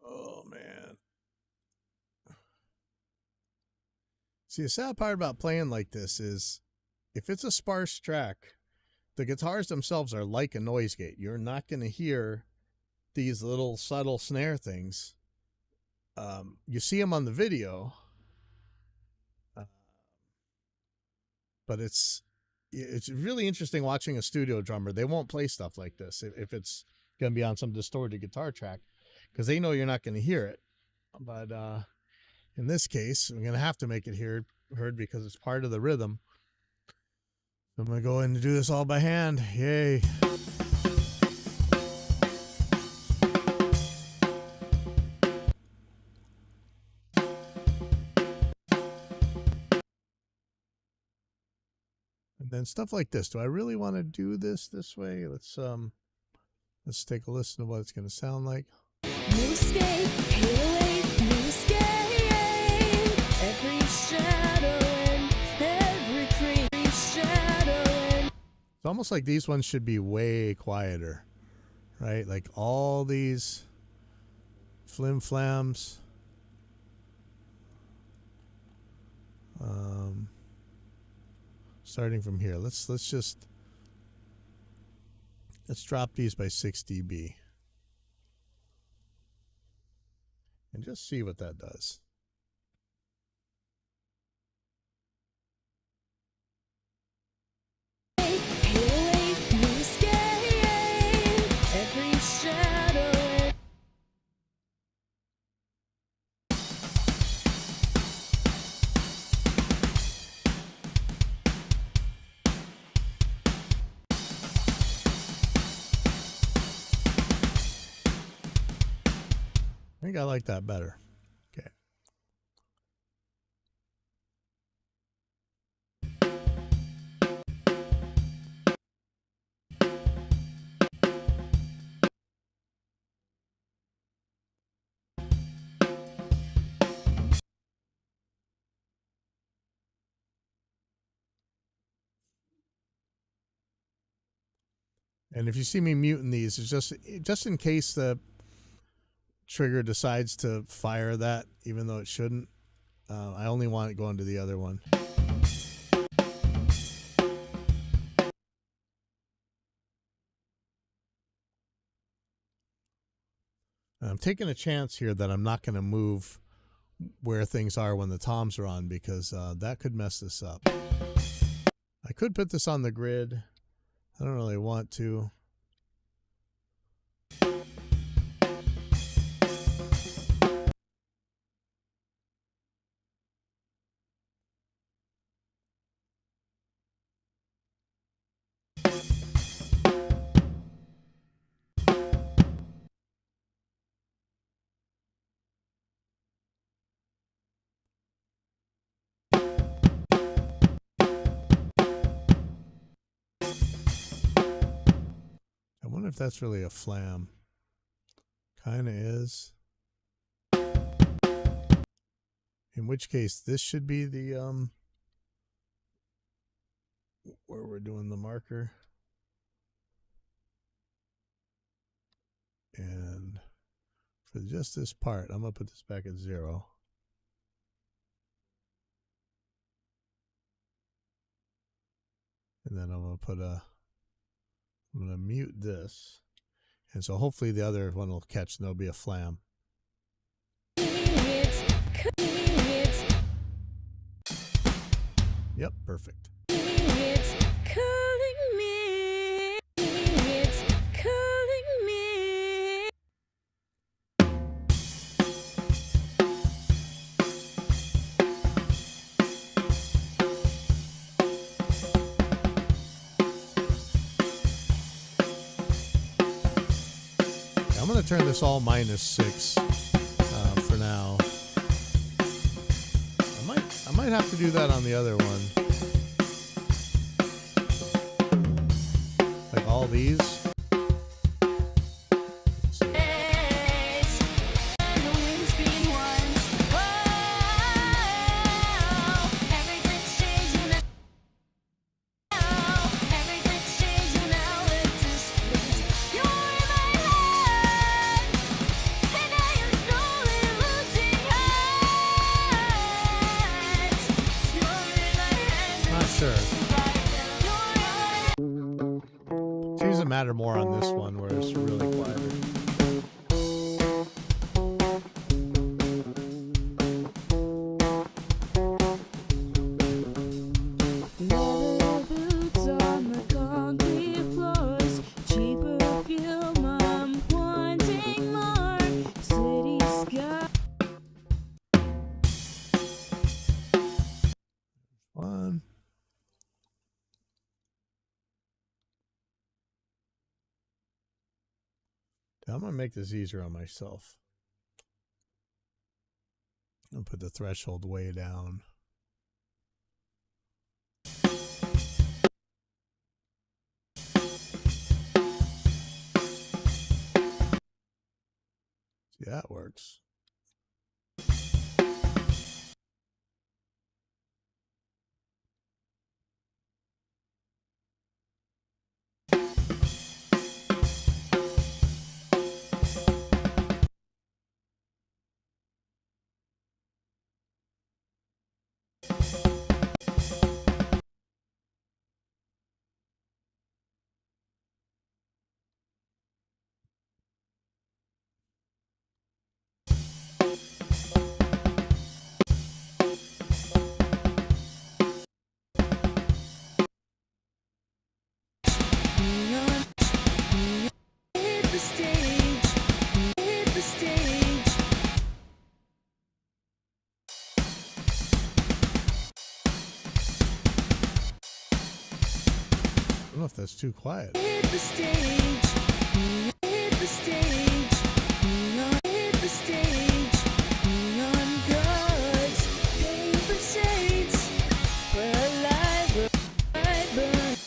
Oh man. See, the sad part about playing like this is if it's a sparse track, the guitars themselves are like a noise gate. You're not going to hear these little subtle snare things. You see them on the video. but it's really interesting watching a studio drummer. They won't play stuff like this if it's going to be on some distorted guitar track, because they know you're not going to hear it. But in this case, I'm going to have to make it heard because it's part of the rhythm. I'm going to go in and do this all by hand. Yay. And then stuff like this. Do I really want to do this way? Let's take a listen to what it's going to sound like. New skate, away, new skate. Every shadow and every shadow. It's almost like these ones should be way quieter, right? Like all these flim-flams. Starting from here, let's drop these by 6 dB and just see what that does. I think I like that better. Okay. And if you see me muting these, it's just in case the trigger decides to fire that, even though it shouldn't. I only want it going to the other one. And I'm taking a chance here that I'm not going to move where things are when the toms are on, because that could mess this up. I could put this on the grid. I don't really want to. I wonder if that's really a flam. Kind of is. In which case, this should be the where we're doing the marker. And for just this part, I'm gonna put this back at 0. And then I'm gonna mute this, and so hopefully the other one will catch and there'll be a flam. Yep, perfect. It's calling me. It's calling me. I'm going to turn this all -6 for now. I might have to do that on the other one. Like all these. Sure. Seems to matter more on this one where it's really quieter. Never I'm going to make this easier on myself. I'll put the threshold way down. See, that works. Hit the stage, hit the stage. I don't know if that's too quiet. Hit the stage, hit the stage, hit the stage. Neon guards, paper shades, where a light burn.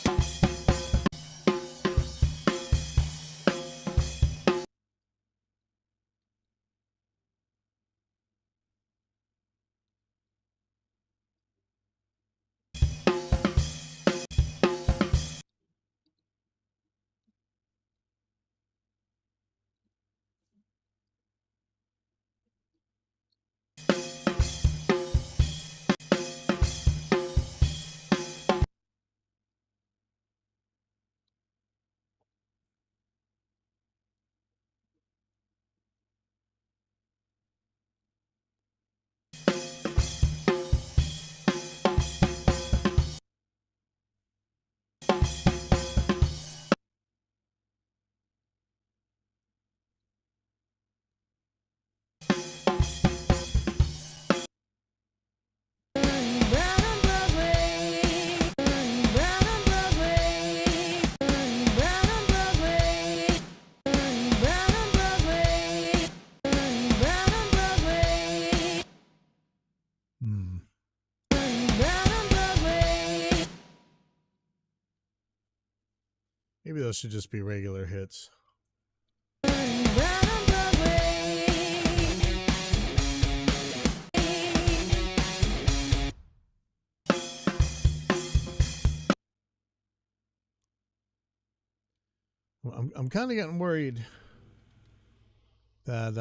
Brown on Broadway, brown on Broadway, brown on Broadway, brown on Broadway, brown on Broadway, brown on Broadway. Maybe those should just be regular hits. Brown on Broadway. Well, I'm kind of getting worried that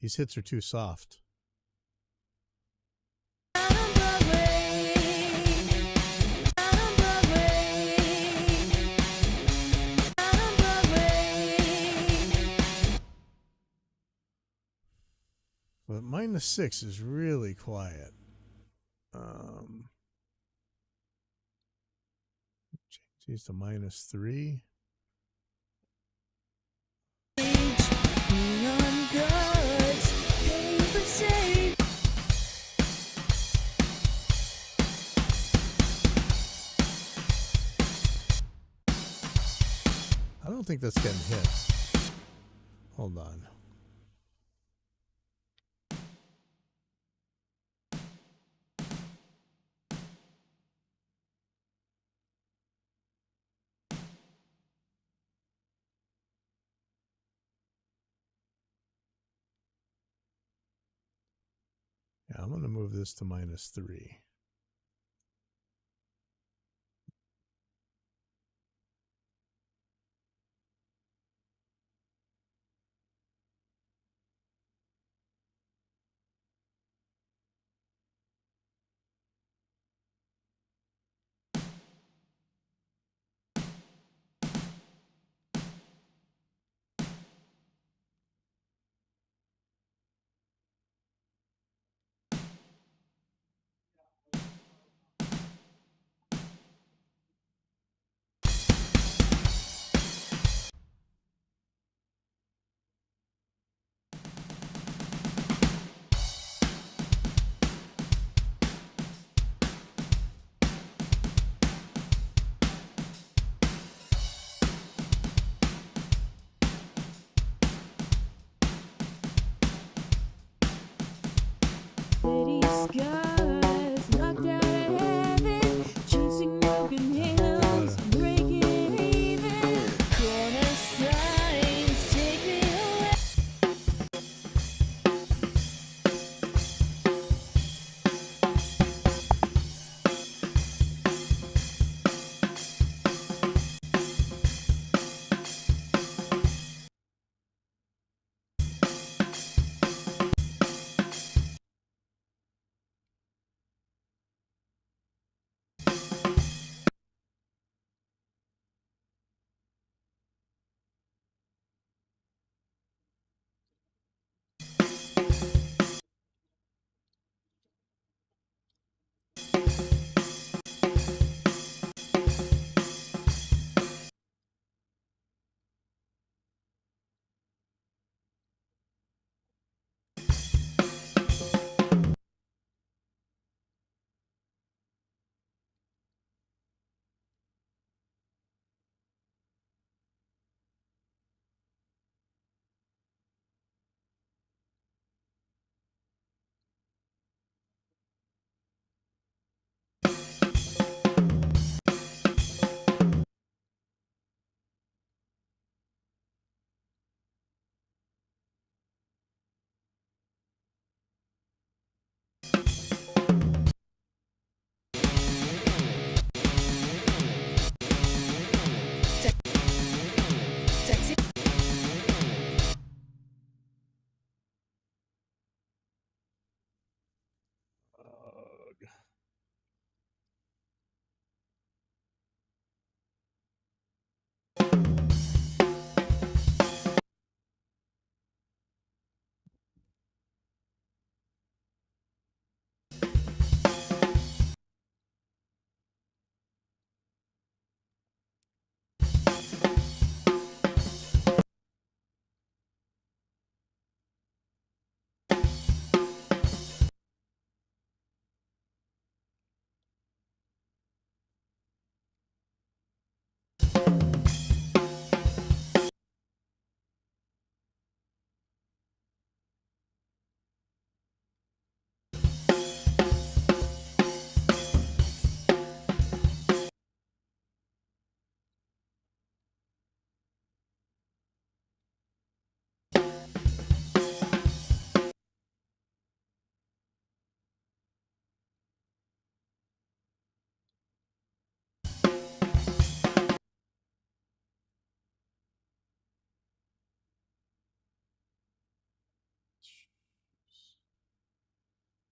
these hits are too soft. Brown on Broadway. Brown on Broadway. Brown on Broadway. But -6 is really quiet. Change these to -3. Neon guards, paper shades. I don't think that's getting hits. Hold on. Yeah, I'm going to move this to -3.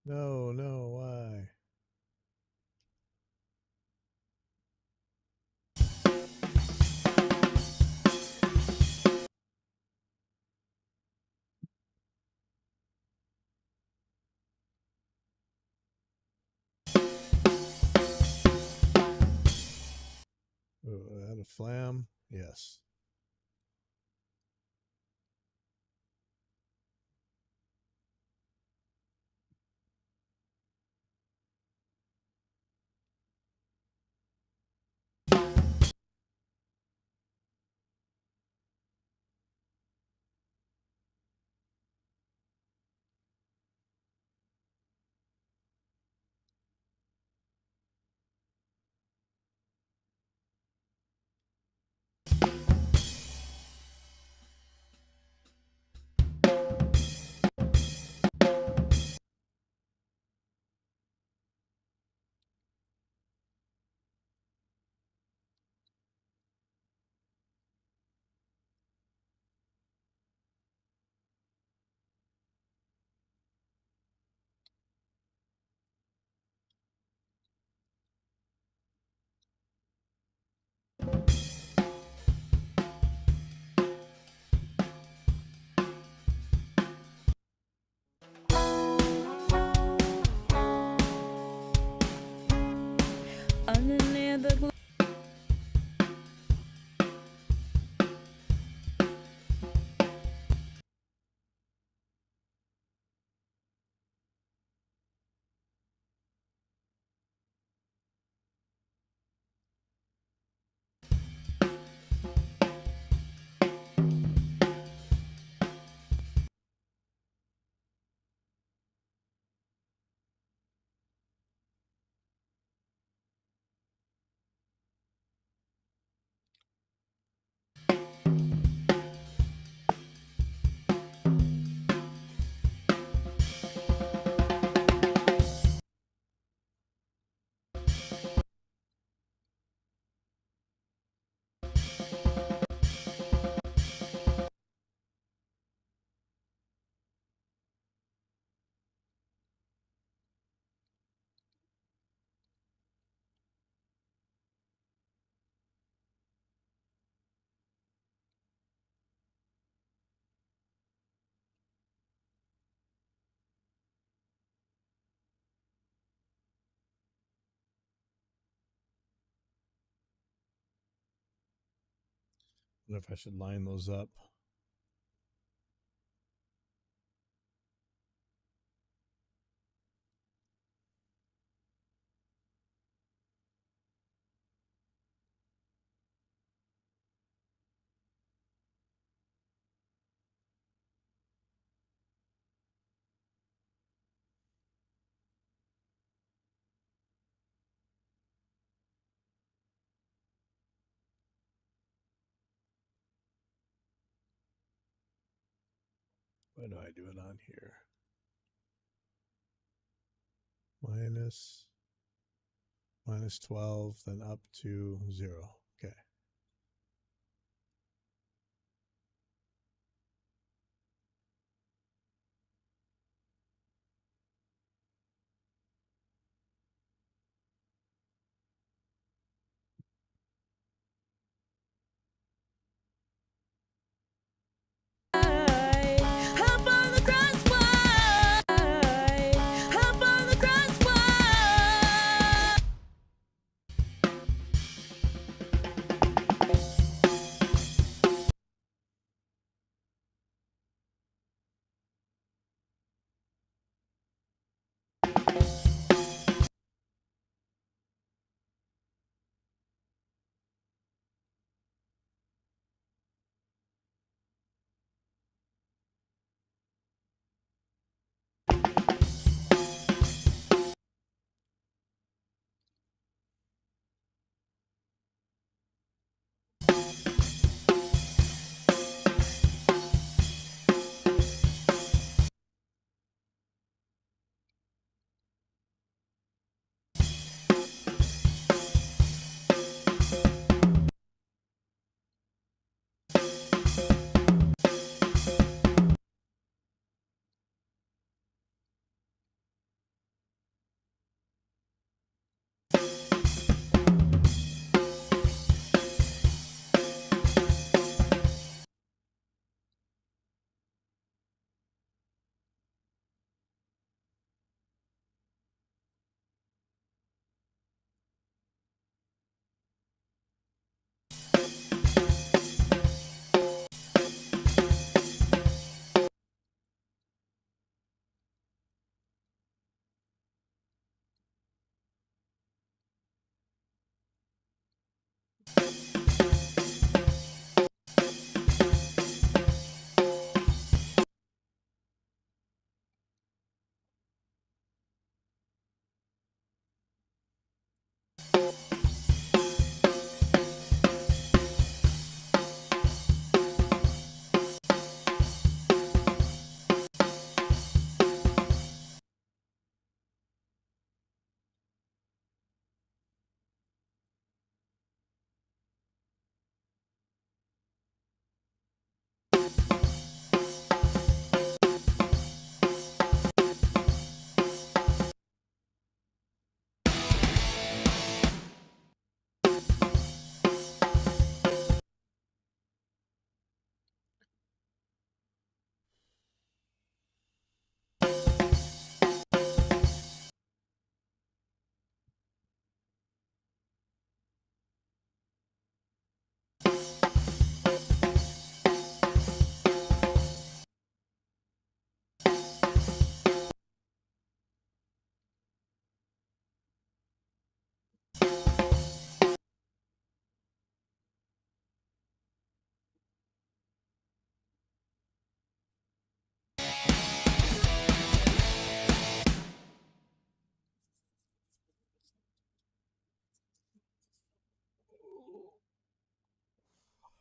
No, no, why? Oh, add a flam? Yes. Underneath the glow. I wonder if I should line those up. Why do I do it on here? Minus 12, then up to 0. Okay. Hop on the crossway. Hop on the crossway.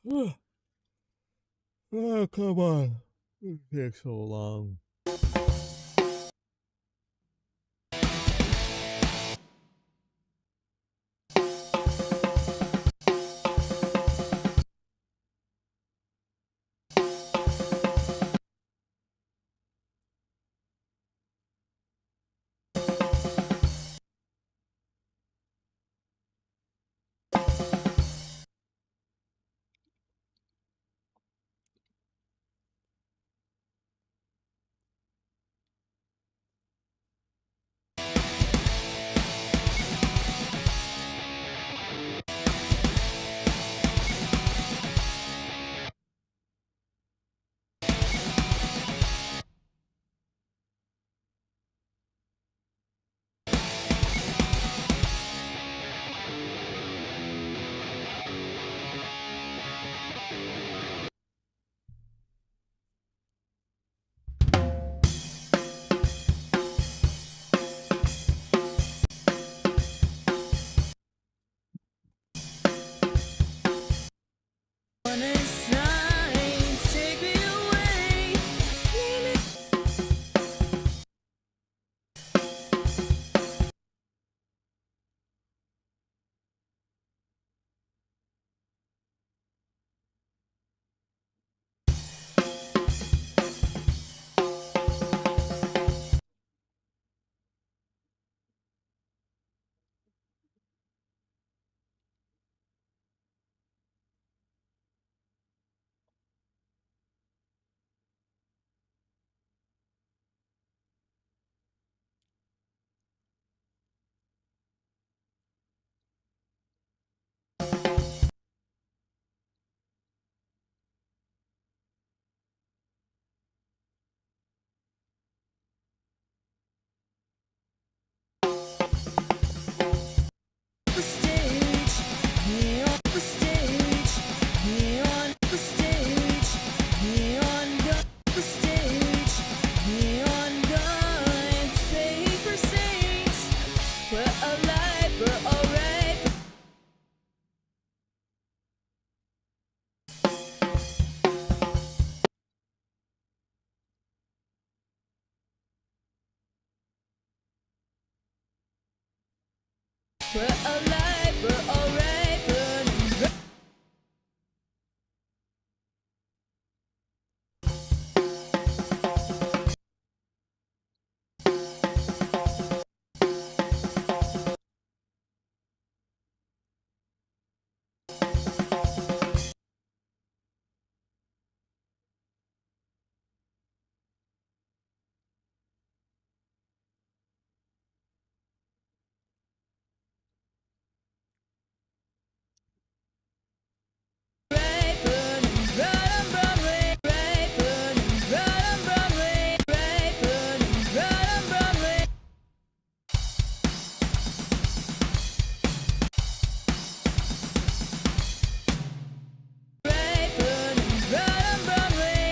Oh, come on. It takes so long. Warning signs, take me away. Leave me off the stage. Me off the stage. Me on the stage. Me on the stage. Me on guns. Paper saints. We're alive. We're alright. We're alive. We're alright. Burning bright. Right, burning bright on Broadway. Right, burning bright on Broadway. Right, burning bright on Broadway. Right, burning bright on Broadway.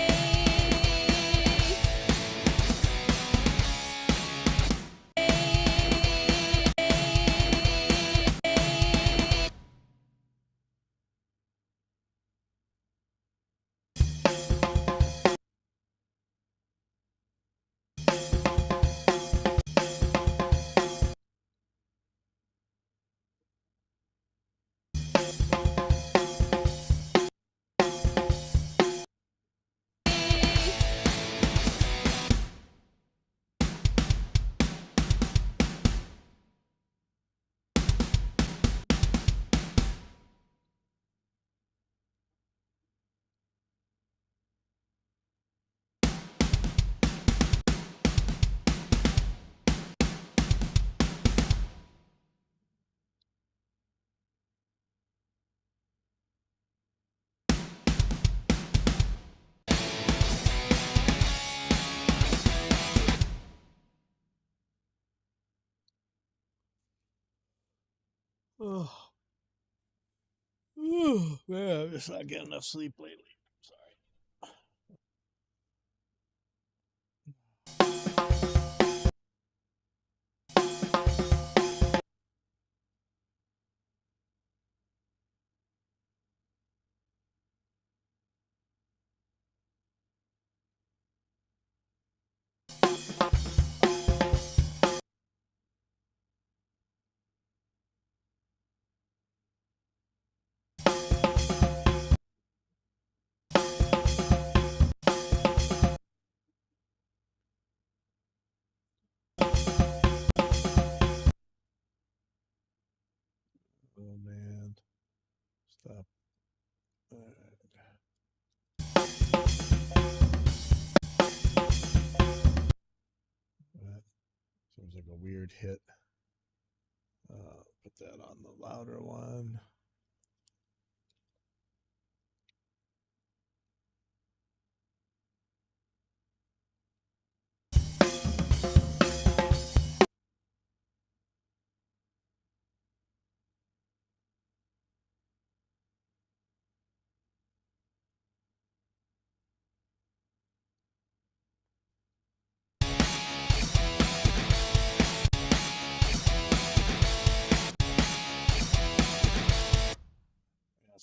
Oh, man, I'm just not getting enough sleep lately. Sorry. weird hit. Put that on the louder one.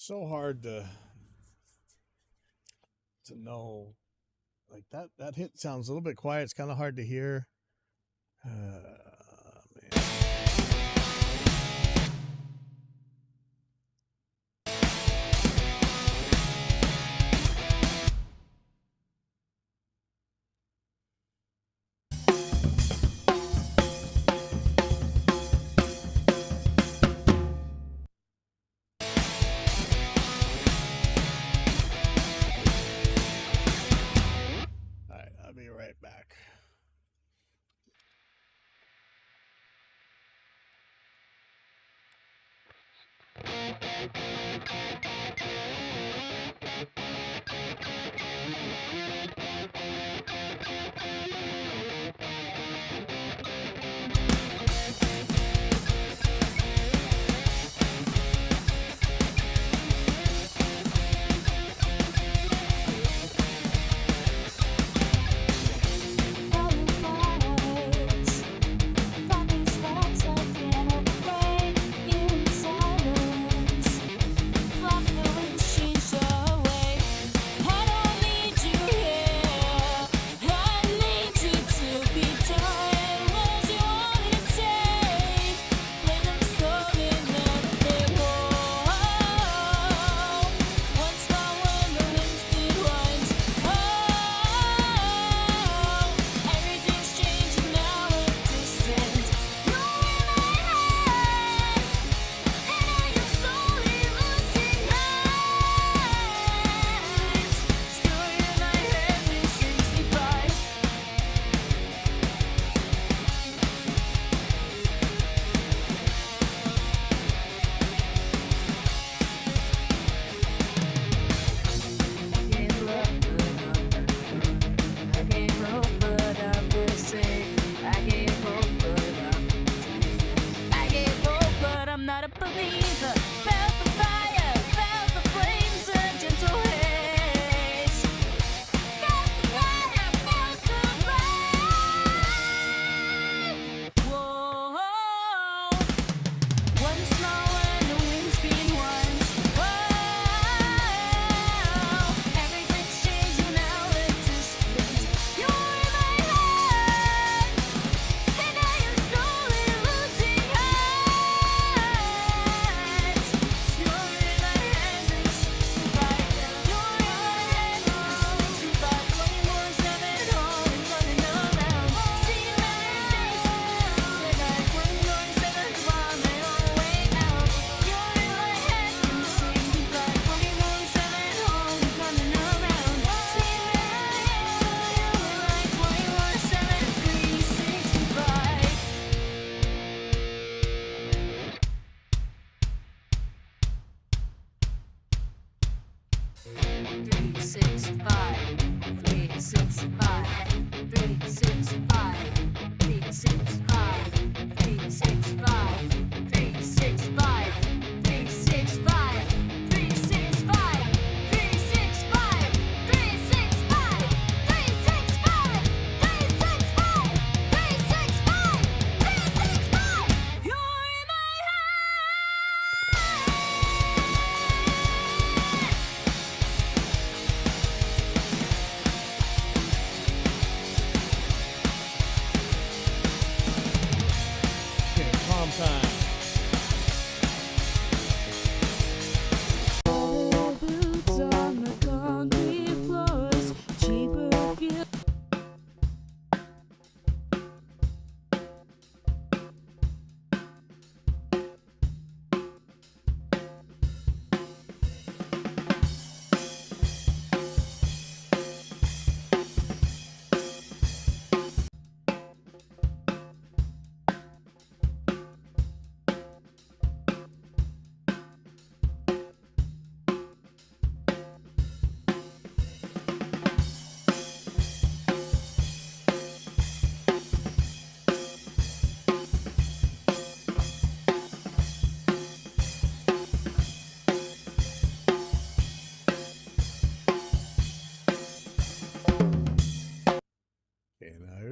So hard to know, like that hit sounds a little bit quiet. It's kind of hard to hear. Man. I'll be right back.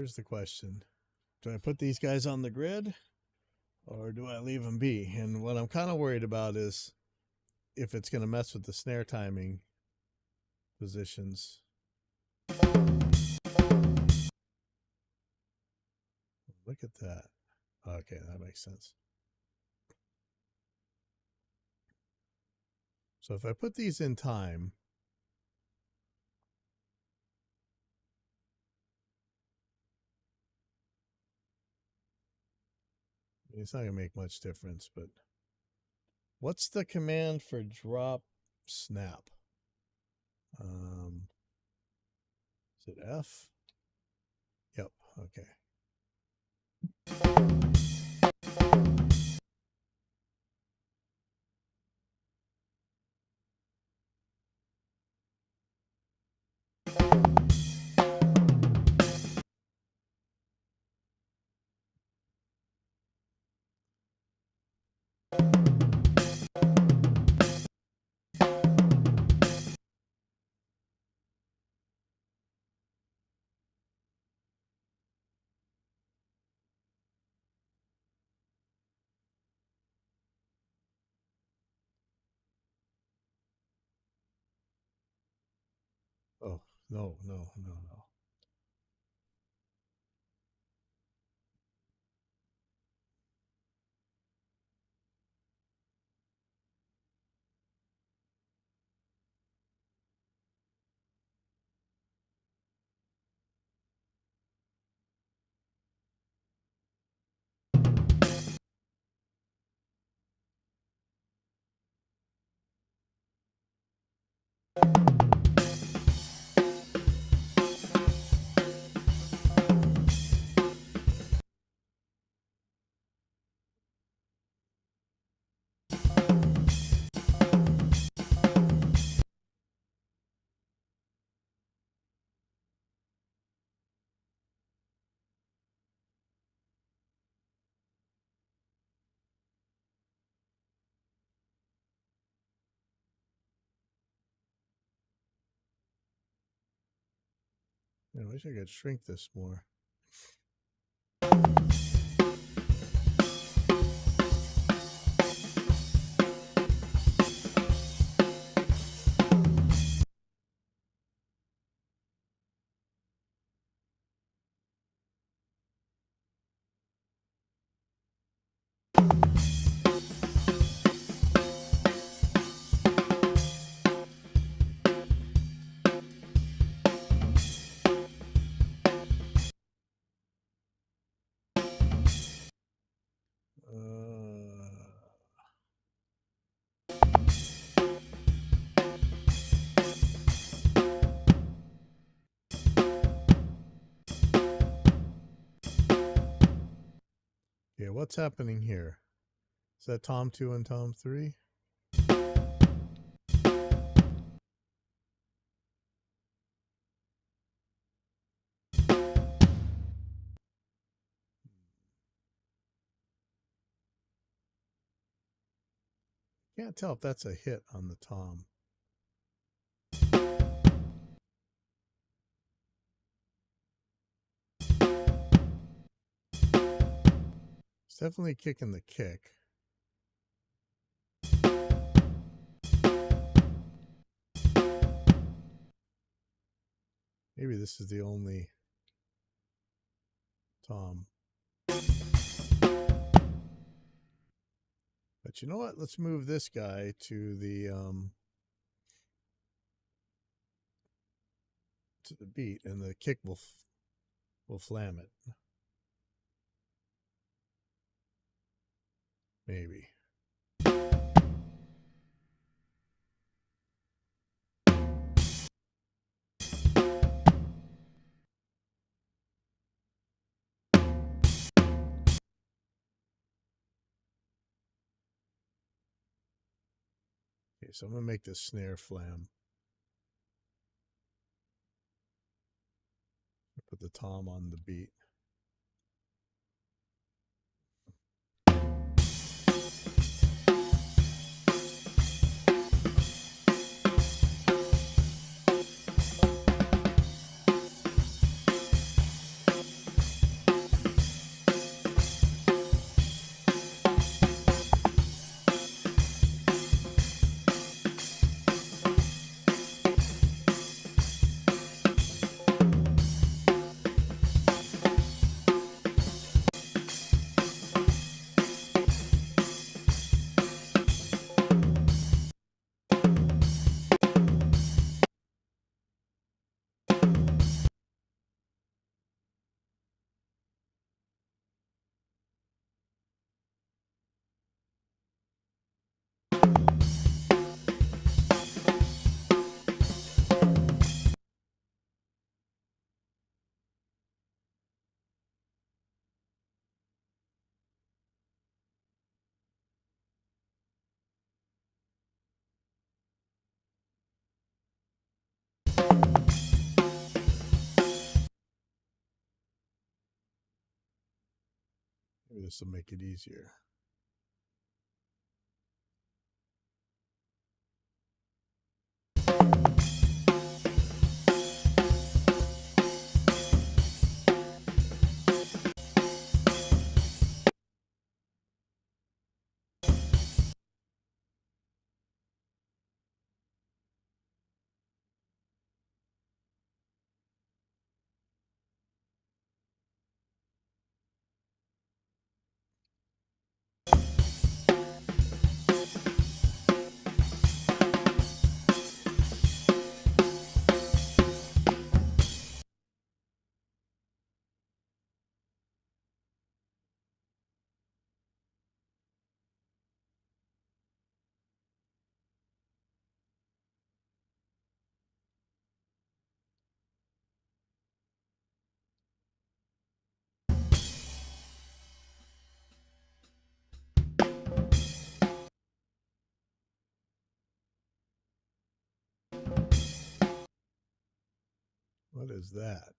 here's the question. Do I put these guys on the grid or do I leave them be? And what I'm kind of worried about is if it's going to mess with the snare timing positions. Look at that. Okay, that makes sense. So if I put these in time, it's not going to make much difference, but what's the command for drop snap? Is it F? Yep, okay. Oh, no. I wish I could shrink this more. Yeah, what's happening here? Is that Tom 2 and Tom 3? Can't tell if that's a hit on the Tom. It's definitely kicking the kick. Maybe this is the only Tom. But you know what? Let's move this guy to the beat, and the kick will flam it. Maybe. Okay, so I'm going to make this snare flam. Put the Tom on the beat. Maybe this will make it easier. What is that?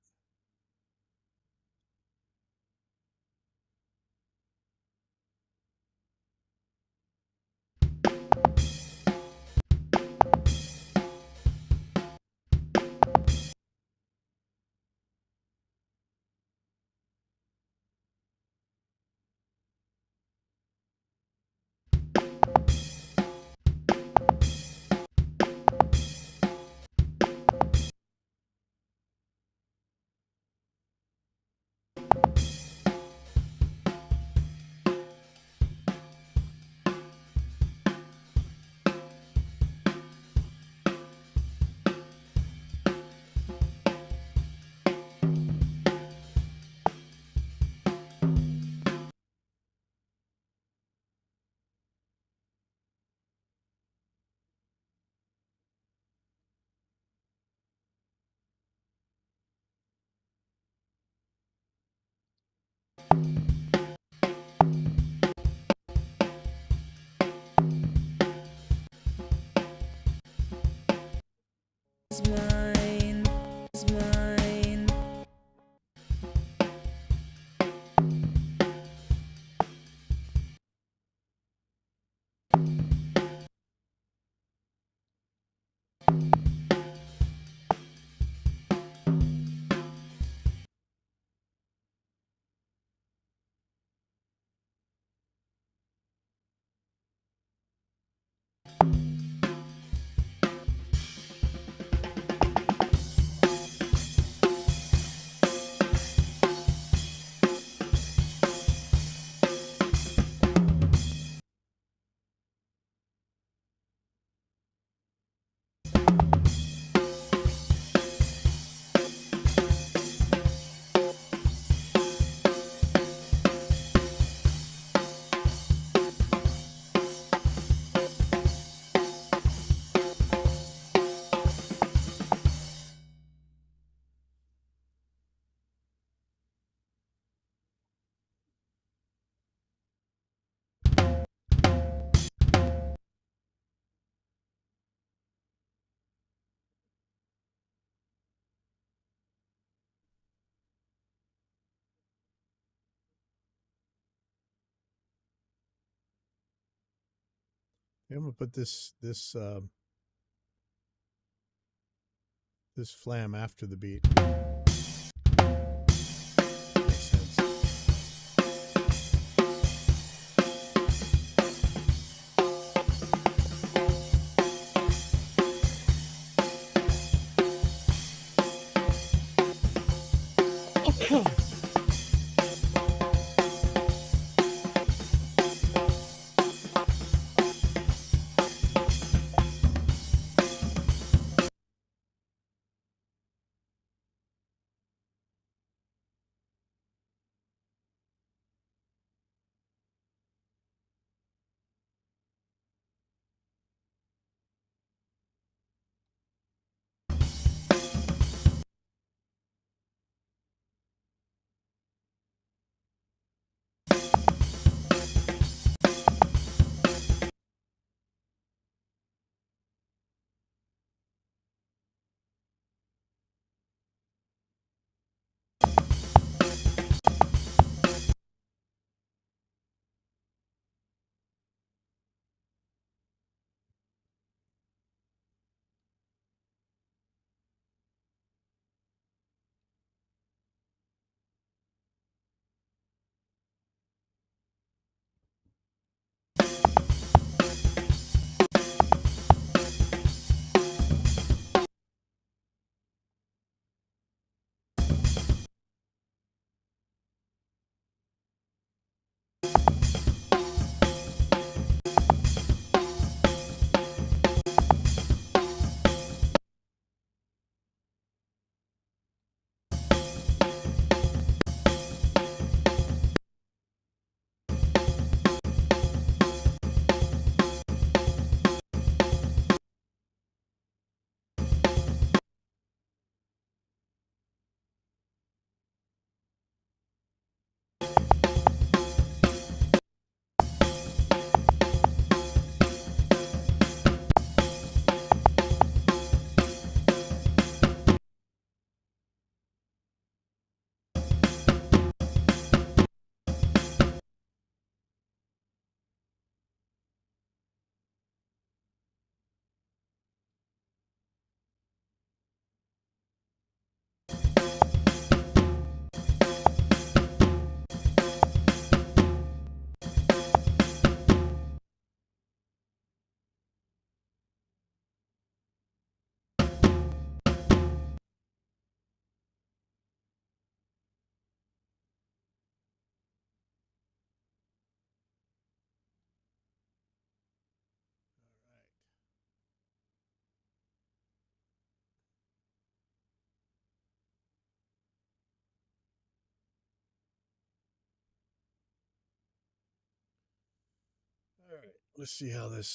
Is mine, is mine. I'm gonna put this flam after the beat. Makes sense. Let's see how this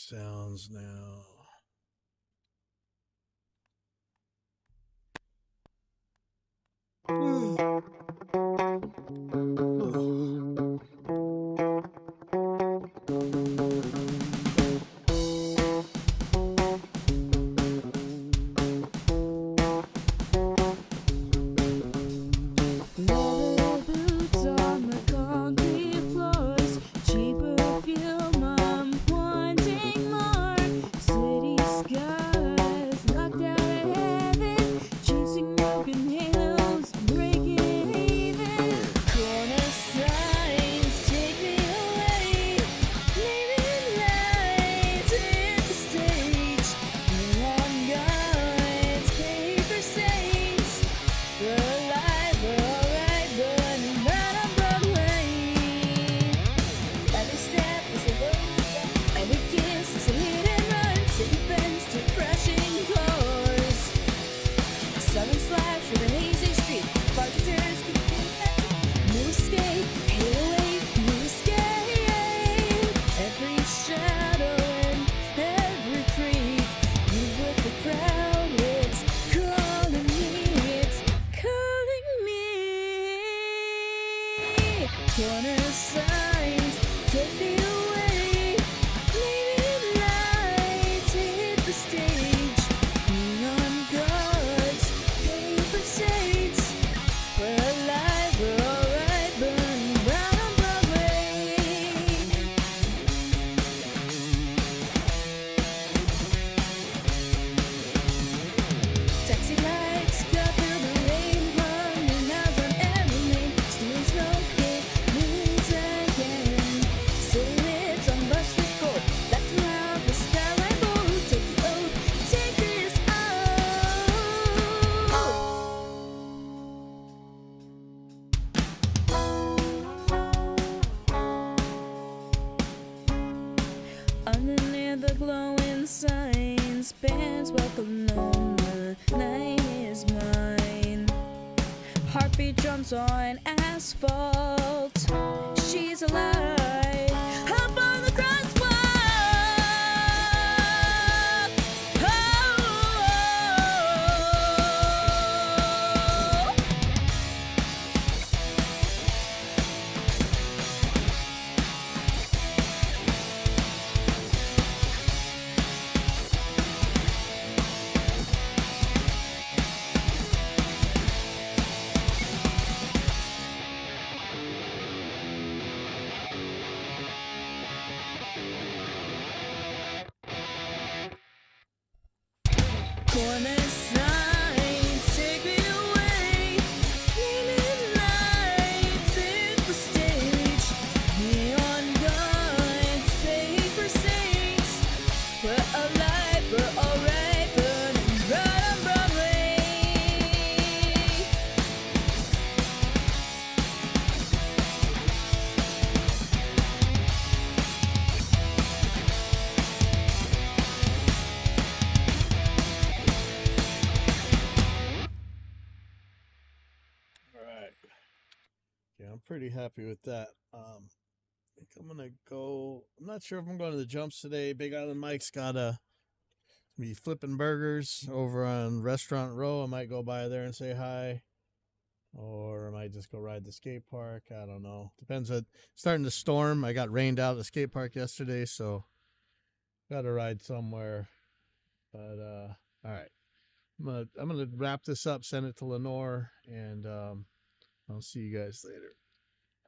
sounds now. Leather boots on the concrete floors, cheaper fuel, I'm wanting more. City skies knocked out of heaven, chasing broken halos, breaking even. Corner signs take me away, leaving lights in the stage. Neon guides, paper stains. We're alive, we're alright, burning right on Broadway. Every step is a road, every kiss is a hit and run. City bends to crashing cars. Sirens flash through the hazy street. Bartenders keep in new escape, hate away, new escape. Every shadow and every creek. Move with the crowd, it's calling me, it's calling me. Corner signs take me away, leaving lights hit the stage. Neon guards, paper saints. We're alive, we're alright, burning bright on Broadway. Taxi lights cut through the rain, running out on every lane. Stealing smoking, moons again. City lips on busted gold, left around the skyline bold. Take the oath, take this Underneath the glowing signs, bands welcome home, the night is mine. Heartbeat drums on asphalt. She's alive. Up on the crosswalk. Oh. Corner signs take me away, leaving lights hit the stage. Neon guides, paper saints. We're alive, we're alright, burning right on Broadway. All right. Yeah, I'm pretty happy with that. I think I'm gonna go. I'm not sure if I'm going to the jumps today. Big Island Mike's gotta be flipping burgers over on Restaurant Row. I might go by there and say hi, or I might just go ride the skate park. I don't know. Depends. It's starting to storm. I got rained out at the skate park yesterday, so got to ride somewhere. But all right. I'm gonna wrap this up, send it to Lenore, and I'll see you guys later.